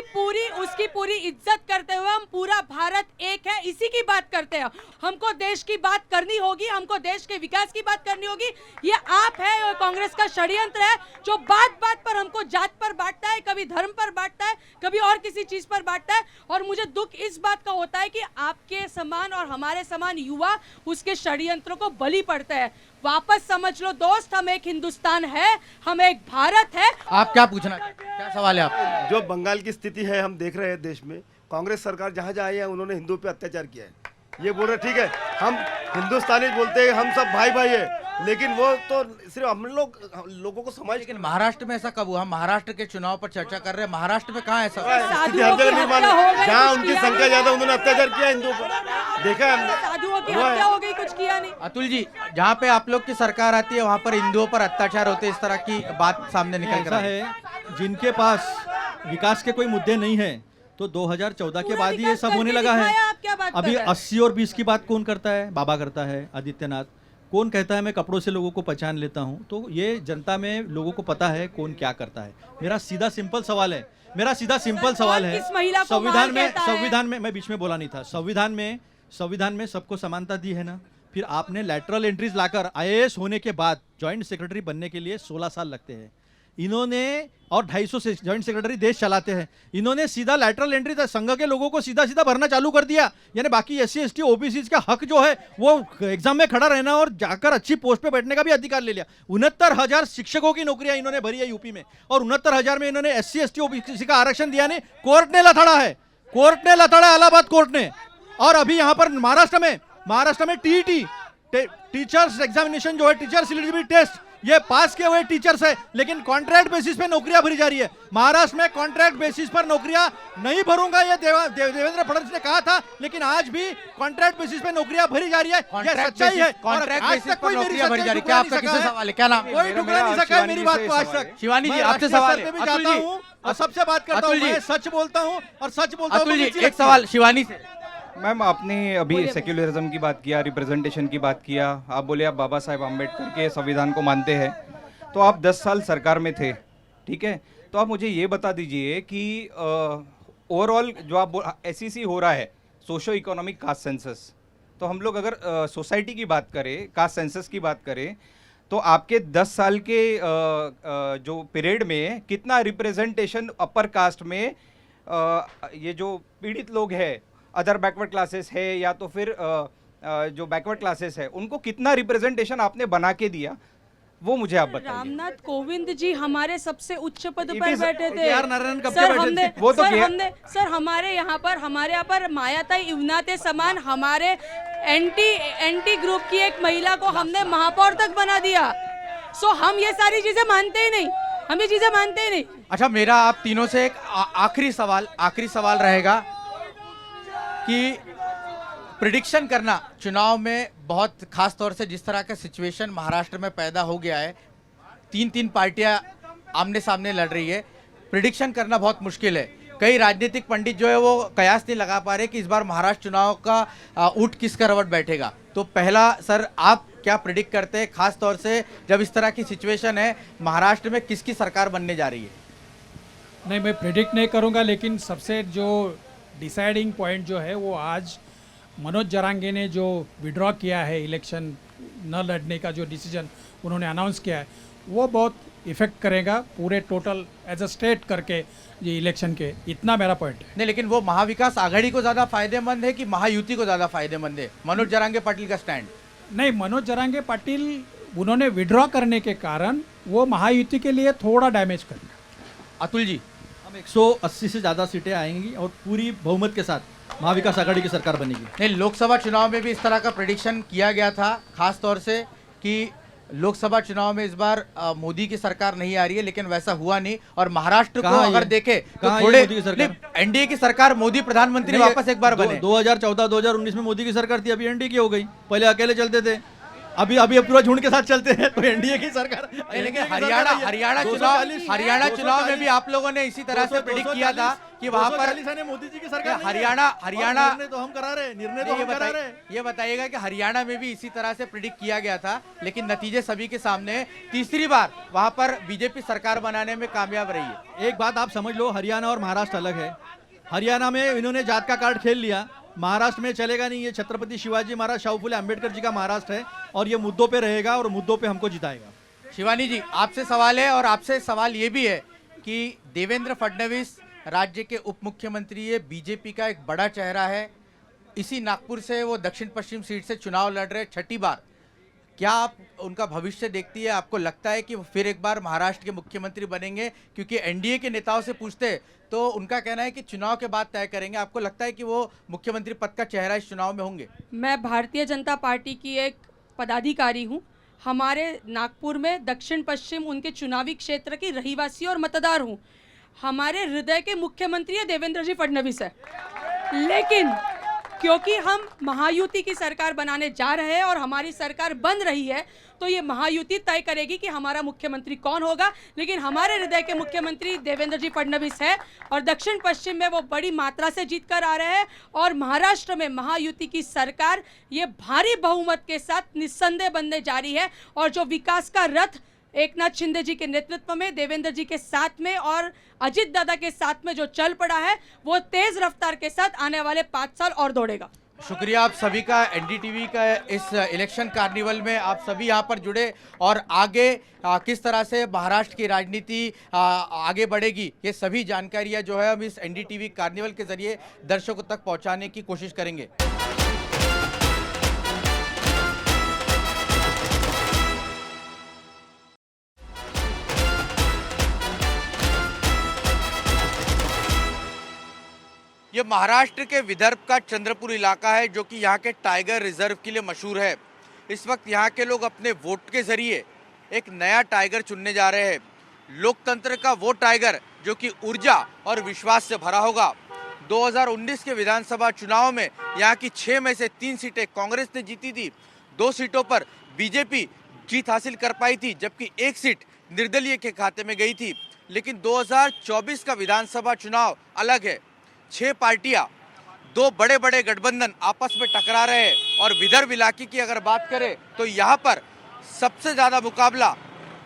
पूरी इज्जत करते हुए हम पूरा भारत एक है, इसी की बात करते हैं। हमको देश की बात करनी होगी, हमको देश के विकास की बात करनी होगी। ये आप है और कांग्रेस का षड्यंत्र है जो बात बात पर हमको जात पर बांटता है, कभी धर्म पर बांटता है, कभी और किसी चीज पर बांटता है। और मुझे दुख इस बात का होता है कि आपके समान और हमारे समान युवा उसके षड्यंत्रों को बलि पड़ते हैं। वापस समझ लो दोस्त, हम एक हिंदुस्तान है, हम एक भारत है। आप क्या पूछना, क्या सवाल है आप? जो बंगाल की स्थिति है हम देख रहे हैं देश में, कांग्रेस सरकार जहाँ जहाँ आई है उन्होंने हिंदू पे अत्याचार किया है। ये बोल रहे ठीक है, हम हिंदुस्तानी बोलते हैं, हम सब भाई भाई है, लेकिन वो तो सिर्फ हम लोगों को समझ। लेकिन महाराष्ट्र में ऐसा कब हुआ? हम महाराष्ट्र के चुनाव पर चर्चा कर रहे हैं, महाराष्ट्र में कहाँ ऐसा? जहाँ उनकी संख्या ज्यादा उन्होंने अत्याचार किया हिंदू पर, देखा हमने। साधुओं की हत्या हो गई, कुछ किया नहीं। अतुल जी, जहाँ पे आप लोग की सरकार आती है वहाँ पर हिंदुओं पर अत्याचार होते हैं, इस तरह की बात सामने निकल कर है। जिनके पास विकास के कोई मुद्दे नहीं है तो 2014 के बाद ही ये सब होने लगा है। अभी 80 और 20 की बात कौन करता है? बाबा करता है, आदित्यनाथ। कौन कहता है मैं कपड़ों से लोगों को पहचान लेता हूं? तो ये जनता में लोगों को पता है कौन क्या करता है। मेरा सीधा सिंपल सवाल है, संविधान में मैं बीच में बोला नहीं था, संविधान में सबको समानता दी है ना। फिर आपने लैटरल एंट्रीज लाकर IAS होने के बाद जॉइंट सेक्रेटरी बनने के लिए 16 साल लगते हैं इन्होंने, और 250 से जॉइंट सेक्रेटरी देश चलाते हैं। इन्होंने सीधा लैटरल एंट्री संघ के लोगों को सीधा सीधा भरना चालू कर दिया। यानी बाकी SC ST OBC का हक जो है वो एग्जाम में खड़ा रहना और जाकर अच्छी पोस्ट पे बैठने का भी अधिकार ले लिया। 69,000 शिक्षकों की नौकरियां इन्होंने भरी है यूपी में, और 69,000 में इन्होंने SC ST OBC का आरक्षण दिया नहीं, कोर्ट ने लथड़ा है, इलाहाबाद कोर्ट ने। और अभी यहाँ पर महाराष्ट्र में TET टीचर्स एग्जामिनेशन जो है, टीचर्स एलिजिबिलिटी टेस्ट, ये पास किए हुए टीचर्स है, लेकिन कॉन्ट्रैक्ट बेसिस पे नौकरियां भरी जा रही है। महाराष्ट्र में कॉन्ट्रैक्ट बेसिस पर नौकरियां नहीं भरूंगा ये देवेंद्र फडणवीस ने कहा था, लेकिन आज भी कॉन्ट्रैक्ट बेसिस पे नौकरियां भरी जा रही है। ये सच्चाई है। कॉन्ट्रैक्ट बेसिस पर नौकरियां भरी जा रही है। क्या आपका किससे सवाल है? क्या नाम? कोई ठुकरा नहीं सका है मेरी बात को आज तक। शिवानी जी, आपसे सवाल है। भी जाता हूं और सबसे बात करता हूं, मैं सच बोलता हूं और सच बोलता हूं। अतुल जी, एक सवाल शिवानी से। मैम, आपने अभी सेक्युलरिज्म की बात किया, रिप्रेजेंटेशन की बात किया, आप बोले आप बाबा साहेब आम्बेडकर के संविधान को मानते हैं, तो आप 10 साल सरकार में थे, ठीक है? तो आप मुझे ये बता दीजिए कि ओवरऑल जो आप SEC हो रहा है, सोशो इकोनॉमिक कास्ट सेंसस, तो हम लोग अगर सोसाइटी की बात करें, कास्ट सेंसस की बात करें, तो आपके 10 साल के जो पीरियड में कितना रिप्रेजेंटेशन अपर कास्ट में ये जो पीड़ित लोग हैं, अदर बैकवर्ड क्लासेस है या तो फिर जो बैकवर्ड क्लासेस है, उनको कितना रिप्रेजेंटेशन आपने बना के दिया, वो मुझे आप बताइए। रामनाथ कोविंद जी हमारे सबसे उच्च पद पर बैठे थे। सर हमारे यहाँ पर मायाताई इवनाते समान हमारे एंटी ग्रुप की एक महिला को हमने महापौर तक बना दिया। सो हम ये सारी चीजें मानते ही नहीं। हम ये चीज़ें मानते ही नहीं। अच्छा, मेरा आप तीनों से एक आखिरी सवाल रहेगा कि प्रिडिक्शन करना चुनाव में, बहुत खास तौर से जिस तरह का सिचुएशन महाराष्ट्र में पैदा हो गया है, तीन पार्टियां आमने सामने लड़ रही है, प्रिडिक्शन करना बहुत मुश्किल है। कई राजनीतिक पंडित जो है वो कयास नहीं लगा पा रहे कि इस बार महाराष्ट्र चुनाव का ऊँट किस करवट बैठेगा। तो पहला सर, आप क्या प्रिडिक्ट करते हैं, खास तौर से जब इस तरह की सिचुएशन है महाराष्ट्र में, किसकी सरकार बनने जा रही है? नहीं, मैं प्रिडिक्ट नहीं करूंगा, लेकिन सबसे जो डिसाइडिंग पॉइंट जो है वो आज मनोज जरांगे ने जो विड्रॉ किया है, इलेक्शन न लड़ने का जो डिसीजन उन्होंने अनाउंस किया है, वो बहुत इफेक्ट करेगा पूरे टोटल एज अ स्टेट करके ये इलेक्शन के। इतना मेरा पॉइंट है। नहीं, लेकिन वो महाविकास आघाड़ी को ज़्यादा फायदेमंद है कि महायुति को ज़्यादा फायदेमंद है, मनोज जरांगे पाटिल का स्टैंड? नहीं, मनोज जरांगे पाटिल उन्होंने विड्रॉ करने के कारण वो महायुति के लिए थोड़ा डैमेज करेगा। अतुल जी? हम 180 से ज़्यादा सीटें आएंगी और पूरी बहुमत के साथ महाविकास आघाड़ी की सरकार बनेगी। नहीं, लोकसभा चुनाव में भी इस तरह का प्रेडिक्शन किया गया था, खास तौर से कि लोकसभा चुनाव में इस बार मोदी की सरकार नहीं आ रही है, लेकिन वैसा हुआ नहीं। और महाराष्ट्र को अगर देखे तो थोड़े एनडीए की सरकार, मोदी प्रधानमंत्री वापस एक बार बने। 2014-2019 में मोदी की सरकार थी, अभी एनडीए की हो गई। पहले अकेले चलते थे, अभी पूरा झुंड के साथ चलते हैं, तो एनडीए की सरकार। लेकिन हरियाणा चुनाव में भी आप लोगों ने इसी तरह से प्रेडिक्ट किया था कि वहां पर मोदी जी की सरकार। हरियाणा तो हम करा रहे, निर्णय तो हम करा रहे। ये बताइएगा कि हरियाणा में भी इसी तरह से प्रेडिक्ट किया गया था, लेकिन नतीजे सभी के सामने, तीसरी बार वहां पर बीजेपी सरकार बनाने में कामयाब रही है। एक बात आप समझ लो, हरियाणा और महाराष्ट्र अलग है। हरियाणा में इन्होंने जात का कार्ड खेल लिया, महाराष्ट्र में चलेगा नहीं। ये छत्रपति शिवाजी महाराज, शाहू फुले अम्बेडकर जी का महाराष्ट्र है और ये मुद्दों पे रहेगा और मुद्दों पे हमको जिताएगा। शिवानी जी, आपसे सवाल है, और आपसे सवाल ये भी है कि देवेंद्र फडणवीस राज्य के उप मुख्यमंत्री है, बीजेपी का एक बड़ा चेहरा है, इसी नागपुर से वो दक्षिण पश्चिम सीट से चुनाव लड़ रहे छठी बार। क्या आप उनका भविष्य देखती है? आपको लगता है कि वो फिर एक बार महाराष्ट्र के मुख्यमंत्री बनेंगे? क्योंकि एनडीए के नेताओं से पूछते तो उनका कहना है कि चुनाव के बाद तय करेंगे। आपको लगता है कि वो मुख्यमंत्री पद का चेहरा इस चुनाव में होंगे? मैं भारतीय जनता पार्टी की एक पदाधिकारी हूँ। हमारे नागपुर में दक्षिण पश्चिम उनके चुनावी क्षेत्र की रहीवासी और मतदार हूँ। हमारे हृदय के मुख्यमंत्री देवेंद्र जी फडणवीस है, लेकिन क्योंकि हम महायुति की सरकार बनाने जा रहे हैं और हमारी सरकार बन रही है, तो ये महायुति तय करेगी कि हमारा मुख्यमंत्री कौन होगा। लेकिन हमारे हृदय के मुख्यमंत्री देवेंद्र जी फडणवीस है और दक्षिण पश्चिम में वो बड़ी मात्रा से जीत कर आ रहे हैं, और महाराष्ट्र में महायुति की सरकार ये भारी बहुमत के साथ निस्संदेह बनने जा रही है। और जो विकास का रथ एकनाथ शिंदे जी के नेतृत्व में, देवेंद्र जी के साथ में और अजित दादा के साथ में जो चल पड़ा है, वो तेज रफ्तार के साथ आने वाले 5 साल और दौड़ेगा। शुक्रिया आप सभी का, एनडीटीवी का इस इलेक्शन कार्निवल में आप सभी यहाँ पर जुड़े, और आगे किस तरह से महाराष्ट्र की राजनीति आगे बढ़ेगी, ये सभी जानकारियाँ जो है हम इस एनडीटीवी कार्निवल के जरिए दर्शकों तक पहुँचाने की कोशिश करेंगे। ये महाराष्ट्र के विदर्भ का चंद्रपुर इलाका है, जो कि यहाँ के टाइगर रिजर्व के लिए मशहूर है। इस वक्त यहाँ के लोग अपने वोट के जरिए एक नया टाइगर चुनने जा रहे हैं। लोकतंत्र का वो टाइगर जो कि ऊर्जा और विश्वास से भरा होगा। 2019 के विधानसभा चुनाव में यहाँ की 6 में से 3 सीटें कांग्रेस ने जीती थी, 2 सीटों पर बीजेपी जीत हासिल कर पाई थी, जबकि 1 सीट निर्दलीय के खाते में गई थी। लेकिन 2024 का विधानसभा चुनाव अलग है। 6 पार्टियां, 2 बड़े बड़े गठबंधन आपस में टकरा रहे हैं, और विदर्भ इलाके की अगर बात करें तो यहाँ पर सबसे ज़्यादा मुकाबला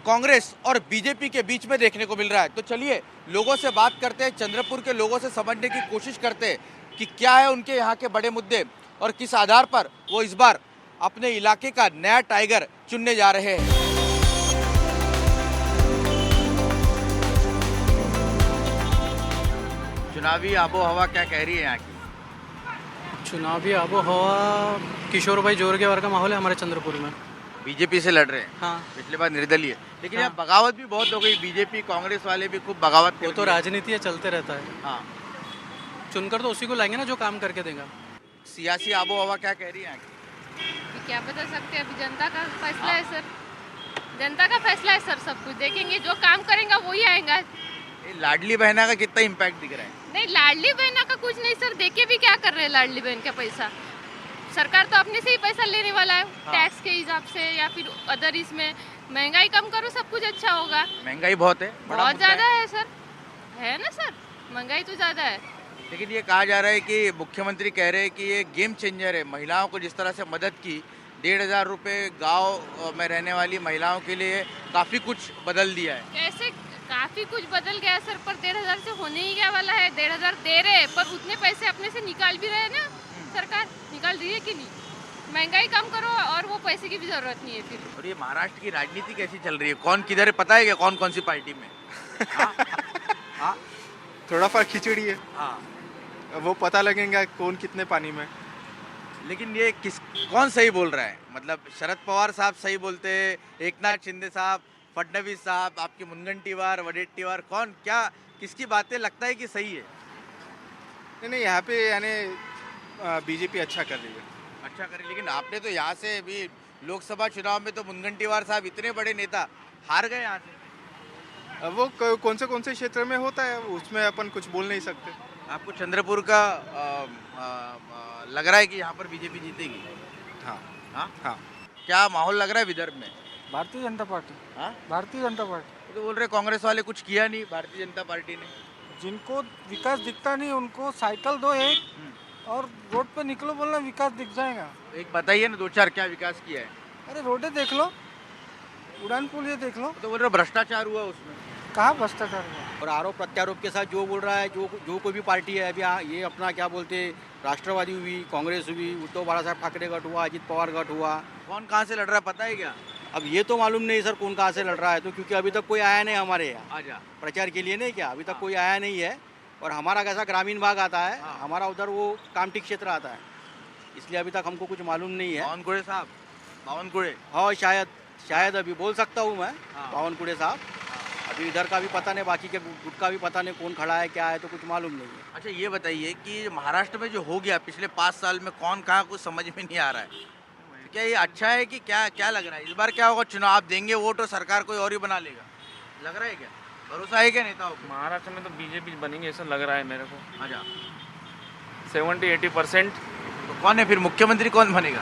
कांग्रेस और बीजेपी के बीच में देखने को मिल रहा है। तो चलिए लोगों से बात करते हैं, चंद्रपुर के लोगों से समझने की कोशिश करते हैं कि क्या है उनके यहाँ के बड़े मुद्दे और किस आधार पर वो इस बार अपने इलाके का नया टाइगर चुनने जा रहे हैं। चुनावी आबो हवा क्या कह रही है यहाँ की? चुनावी आबो हवा किशोर भाई जोरगेवार का माहौल है हमारे चंद्रपुर में। बीजेपी से लड़ रहे हैं? हाँ। पिछले बार निर्दलीय, लेकिन यहाँ बगावत भी बहुत हो गई। बीजेपी कांग्रेस वाले भी खूब बगावत वो तो राजनीति है, चलते रहता है। हाँ, चुनकर तो उसी को लाएंगे ना जो काम करके देगा। सियासी आबो हवा क्या कह रही है यहाँ की? क्या बता सकते हैं, अभी जनता का फैसला है सर। जनता का फैसला है सर, सब कुछ देखेंगे, जो काम करेंगे वही आएगा। ये लाडली बहना का कितना इम्पैक्ट दिख रहा है? नहीं, लाडली बहना का कुछ नहीं सर, देखे भी क्या कर रहे हैं लाडली बहन का पैसा। सरकार तो अपने से ही पैसा लेने वाला है, टैक्स के हिसाब से या फिर अदर इसमें। महंगाई कम करो, सब कुछ अच्छा होगा। महंगाई बहुत है, बड़ा बहुत मुद्दा है। ज्यादा है सर, है ना सर, महंगाई तो ज्यादा है। लेकिन ये कहा जा रहा है कि मुख्यमंत्री कह रहे हैं कि ये गेम चेंजर है। महिलाओं को जिस तरह से मदद की, 1,500 रुपये गाँव में रहने वाली महिलाओं के लिए काफ़ी कुछ बदल दिया है। कैसे काफी कुछ बदल गया सर, पर 1,500 से होने ही क्या वाला है। 1,500 दे रहे हैं, पर उतने पैसे अपने से निकाल भी रहे हैं ना, सरकार निकाल रही है कि नहीं। महंगाई कम करो और वो पैसे की भी जरूरत नहीं है फिर। और ये महाराष्ट्र की राजनीति कैसी चल रही है? कौन किधर है पता है क्या? कौन कौन सी पार्टी में? हाँ? थोड़ा फर्क खिचड़ी है, हाँ, वो पता लगेगा कौन कितने पानी में। लेकिन ये कौन सही बोल रहा है? मतलब शरद पवार साहब सही बोलते हैं, एकनाथ शिंदे साहब, फडणवीस साहब, आपकी मुनगंटीवार, वडेट्टीवार, कौन क्या किसकी बातें लगता है कि सही है? नहीं, यहाँ पे यानी बीजेपी अच्छा कर रही है। अच्छा करें, लेकिन आपने तो यहाँ से भी लोकसभा चुनाव में तो मुनगंटीवार साहब इतने बड़े नेता हार गए यहाँ से। वो कौन से क्षेत्र में होता है, उसमें अपन कुछ बोल नहीं सकते। आपको चंद्रपुर का लग रहा है कि यहाँ पर बीजेपी जीतेगी? हाँ हाँ हाँ। क्या माहौल लग रहा है विदर्भ में? भारतीय जनता पार्टी। हाँ, भारतीय जनता पार्टी। तो बोल रहे कांग्रेस वाले कुछ किया नहीं भारतीय जनता पार्टी ने। जिनको विकास दिखता नहीं उनको साइकिल दो एक और रोड पे निकलो, बोलना विकास दिख जाएगा। एक बताइए ना, 2-4 क्या विकास किया है? अरे रोडे देख लो, उड़ान पुल ये देख लो। तो बोल रहे भ्रष्टाचार हुआ उसमें। कहाँ भ्रष्टाचार हुआ? और आरोप प्रत्यारोप के साथ जो बोल रहा है, जो कोई भी पार्टी है, अभी ये अपना क्या बोलते, राष्ट्रवादी हुई, कांग्रेस हुई, उद्धव बाला ठाकरे गठ हुआ, अजित पवार गठ हुआ। कौन कहाँ से लड़ रहा है पता है क्या? अब ये तो मालूम नहीं सर कौन कहाँ से लड़ रहा है, तो क्योंकि अभी तक कोई आया नहीं हमारे यहाँ आजा प्रचार के लिए, नहीं क्या अभी तक कोई आया नहीं है। और हमारा कैसा ग्रामीण भाग आता है, हमारा उधर वो कामठी क्षेत्र आता है, इसलिए अभी तक हमको कुछ मालूम नहीं है। बावनकुड़े साहब, बावनकुड़े, हाँ शायद अभी बोल सकता हूँ मैं, बावनकुड़े साहब। अभी इधर का भी पता नहीं, बाकी के गुट का भी पता नहीं, कौन खड़ा है क्या है तो कुछ मालूम नहीं है। अच्छा ये बताइए कि महाराष्ट्र में जो हो गया पिछले 5 साल में, कौन कहाँ कुछ समझ में नहीं आ रहा है। तो क्या ये अच्छा है कि क्या लग रहा है? इस बार क्या होगा, चुनाव आप देंगे वोट और सरकार कोई और ही बना लेगा, लग रहा है क्या? भरोसा है क्या नेताओं को? महाराष्ट्र में तो बीजेपी बनेंगे ऐसा लग रहा है मेरे को। अच्छा 70-80%। तो कौन है फिर मुख्यमंत्री, कौन बनेगा?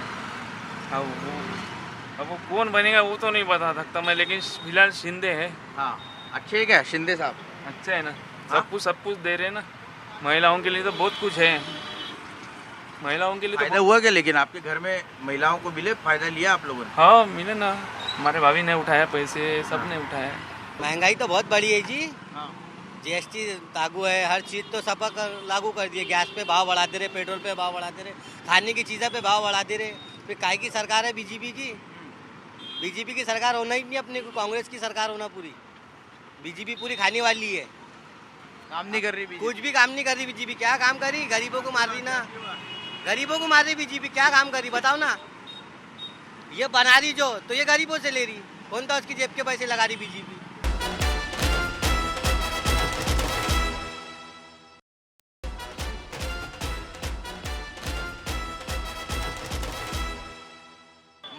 अब वो कौन बनेगा वो तो नहीं बता सकता मैं, लेकिन फिलहाल शिंदे है। हाँ अच्छे है क्या शिंदे साहब? अच्छा है ना, सब कुछ दे रहे हैं ना, महिलाओं के लिए तो बहुत कुछ है। महिलाओं के लिए फायदा हुआ क्या? लेकिन आपके घर में महिलाओं को मिले, फायदा लिया आप लोगों ने? हाँ मिले ना, हमारे भाभी ने उठाया पैसे, सब ने उठाया। महंगाई तो बहुत बढ़ी है जी, जीएसटी लागू है, हर चीज़ तो सब लागू कर दिए। गैस पे भाव बढ़ा दे रहे, पेट्रोल पे भाव बढ़ा दे रहे, खाने की चीज़ों पे भाव बढ़ा दे रहे। फिर काय की सरकार है बीजेपी की? बीजेपी की सरकार होना ही नहीं अपने को, कांग्रेस की सरकार होना पूरी। बीजेपी पूरी खाने वाली है, काम नहीं कर रही बीजेपी। कुछ भी काम नहीं कर रही बीजेपी। क्या काम करी? गरीबों को मार रही ना, गरीबों को मार रही बीजेपी। क्या काम करी बताओ ना? ये बना रही जो, तो ये गरीबों से ले रही, कौन था उसकी जेब के पैसे लगा रही बीजेपी।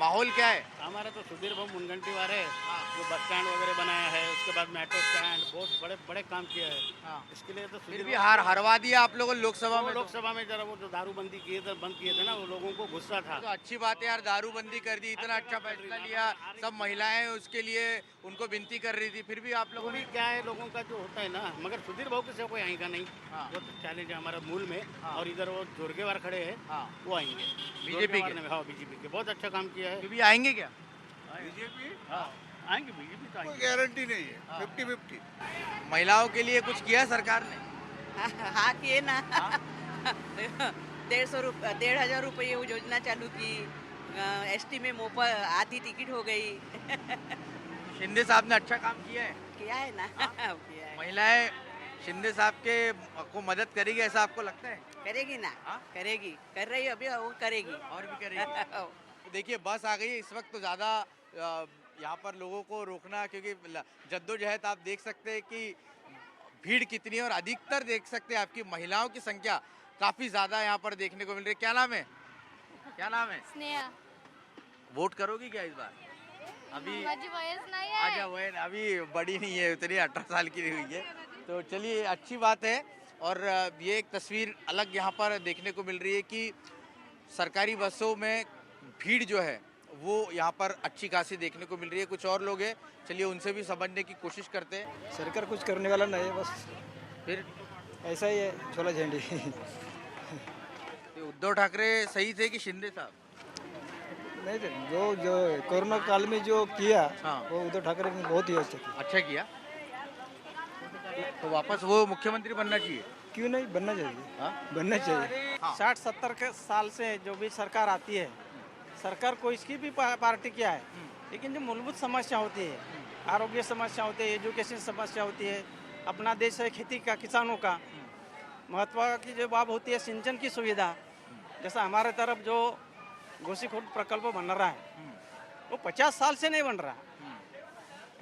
माहौल क्या है? हमारा तो सुधीर भाऊ मुनगंटीवार है, जो बस स्टैंड वगैरह बनाया है, उसके बाद मेट्रो स्टैंड, बहुत बड़े बड़े काम किया है। इसके लिए तो फिर भी हरवा दिया आप लोगों ने लोकसभा में। लोकसभा में जरा वो जो दारूबंदी किए थे, बंद किए थे ना, वो लोगों को गुस्सा था। तो अच्छी बात है यार, दारूबंदी कर दी, इतना अच्छा फैसला लिया, सब महिलाएं उसके लिए उनको विनती कर रही थी, फिर भी आप लोगों ने क्या है, लोगों का जो होता है ना, मगर सुधीर भाऊ के से कोई आएगा नहीं। वो तो चैलेंज है हमारा मूल में। और इधर वो जोरगेवार खड़े हैं, वो आएंगे बीजेपी के। हाँ बीजेपी के बहुत अच्छा काम किया है। फिर भी आएंगे क्या बीजेपी? हाँ आएंगे, बीजेपी तो आएंगे। गारंटी नहीं है, 50-50। महिलाओं के लिए कुछ किया सरकार ने? हाँ किए ना। 1,500 रुपये योजना चालू की, एसटी में आधी टिकट हो गई। शिंदे साहब ने अच्छा काम किया है? किया है ना। किया है। महिलाएं शिंदे साहब के को मदद करेगी ऐसा आपको लगता है? करेगी ना, करेगी, कर रही है अभी, वो करेगी और भी करेगी। तो देखिए बस आ गई है, इस वक्त तो ज़्यादा यहाँ पर लोगों को रोकना, क्योंकि जद्दोजहद आप देख सकते हैं कि भीड़ कितनी है, और अधिकतर देख सकते हैं आपकी महिलाओं की संख्या काफ़ी ज़्यादा यहाँ पर देखने को मिल रही है। क्या नाम है? क्या नाम है? स्नेहा। वोट करोगी क्या इस बार? अभी माझी वयस नाही आहे आजा वह अभी बड़ी नहीं है उतनी 18 साल की हुई है। तो चलिए अच्छी बात है। और ये एक तस्वीर अलग यहाँ पर देखने को मिल रही है कि सरकारी बसों में भीड़ जो है वो यहाँ पर अच्छी खासी देखने को मिल रही है। कुछ और लोग हैं, चलिए उनसे भी समझने की कोशिश करते हैं। सरकार कुछ करने वाला नहीं है, बस फिर ऐसा ही है, छोला झंडी। तो उद्धव ठाकरे सही थे कि शिंदे साहब? नहीं थे, जो कोरोना काल में जो किया वो उद्धव ठाकरे ने बहुत ही अच्छा किया। तो वापस वो मुख्यमंत्री बनना चाहिए। क्यों नहीं बनना चाहिए, बनना चाहिए। 60-70 साल से जो भी सरकार आती है, सरकार कोई इसकी भी पार्टी क्या है, लेकिन जो मूलभूत समस्या होती है, आरोग्य समस्या होती है, एजुकेशन समस्या होती है, अपना देश है खेती का, किसानों का महत्व की जो बात होती है, सिंचन की सुविधा, जैसा हमारे तरफ जो गोसीखुर्द प्रकल्प बन रहा है वो 50 साल से नहीं बन रहा,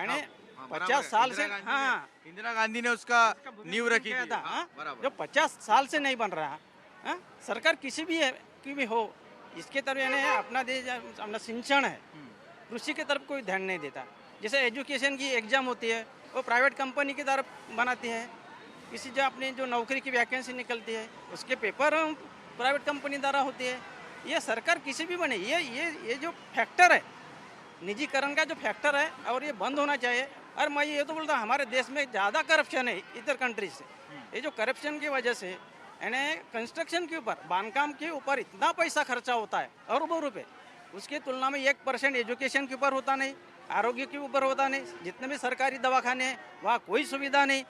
यानी 50 साल से, हाँ इंदिरा गांधी ने उसका नींव रखी थी। जो 50 साल से नहीं बन रहा। सरकार किसी भी है की भी हो, इसके तरफ यानी अपना देश अपना सिंचन है, कृषि की तरफ कोई ध्यान नहीं देता। जैसे एजुकेशन की एग्जाम होती है वो प्राइवेट कंपनी की तरफ बनाती है, किसी जो अपनी जो नौकरी की वैकेंसी निकलती है उसके पेपर प्राइवेट कंपनी द्वारा होती है। ये सरकार किसी भी बने, ये जो फैक्टर है, निजीकरण का जो फैक्टर है, और ये बंद होना चाहिए। और मैं ये तो बोलता हूँ हमारे देश में ज़्यादा करप्शन है इधर कंट्रीज से। ये जो करप्शन की वजह से यानी कंस्ट्रक्शन के ऊपर, बांधकाम के ऊपर इतना पैसा खर्चा होता है अरबों रुपए, उसकी तुलना में 1% एजुकेशन के ऊपर होता नहीं, आरोग्य के ऊपर होता नहीं। जितने भी सरकारी दवाखाने हैं वहाँ कोई सुविधा नहीं,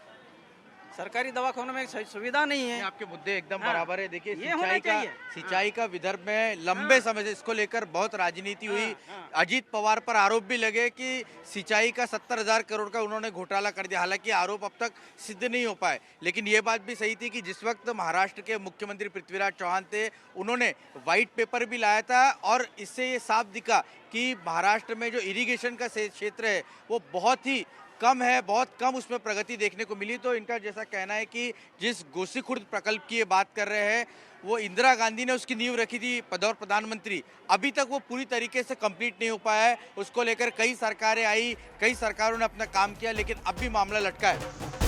सरकारी दवाखानों में सुविधा नहीं है। आपके मुद्दे एकदम बराबर है। देखिए ये होना चाहिए। सिंचाई का विदर्भ में लंबे समय से इसको लेकर बहुत राजनीति हुई। अजीत पवार पर आरोप भी लगे कि सिंचाई का 70,000 करोड़ का उन्होंने घोटाला कर दिया। हालांकि आरोप अब तक सिद्ध नहीं हो पाए, लेकिन ये बात भी सही थी कि जिस वक्त महाराष्ट्र के मुख्यमंत्री पृथ्वीराज चौहान थे, उन्होंने व्हाइट पेपर भी लाया था और इससे ये साफ दिखा कि महाराष्ट्र में जो इरिगेशन का क्षेत्र है वो बहुत ही कम है, बहुत कम उसमें प्रगति देखने को मिली। तो इनका जैसा कहना है कि जिस गोसीखुर्द प्रकल्प की ये बात कर रहे हैं वो इंदिरा गांधी ने उसकी नींव रखी थी बतौर प्रधानमंत्री, अभी तक वो पूरी तरीके से कंप्लीट नहीं हो पाया है। उसको लेकर कई सरकारें आई, कई सरकारों ने अपना काम किया, लेकिन अब भी मामला लटका है।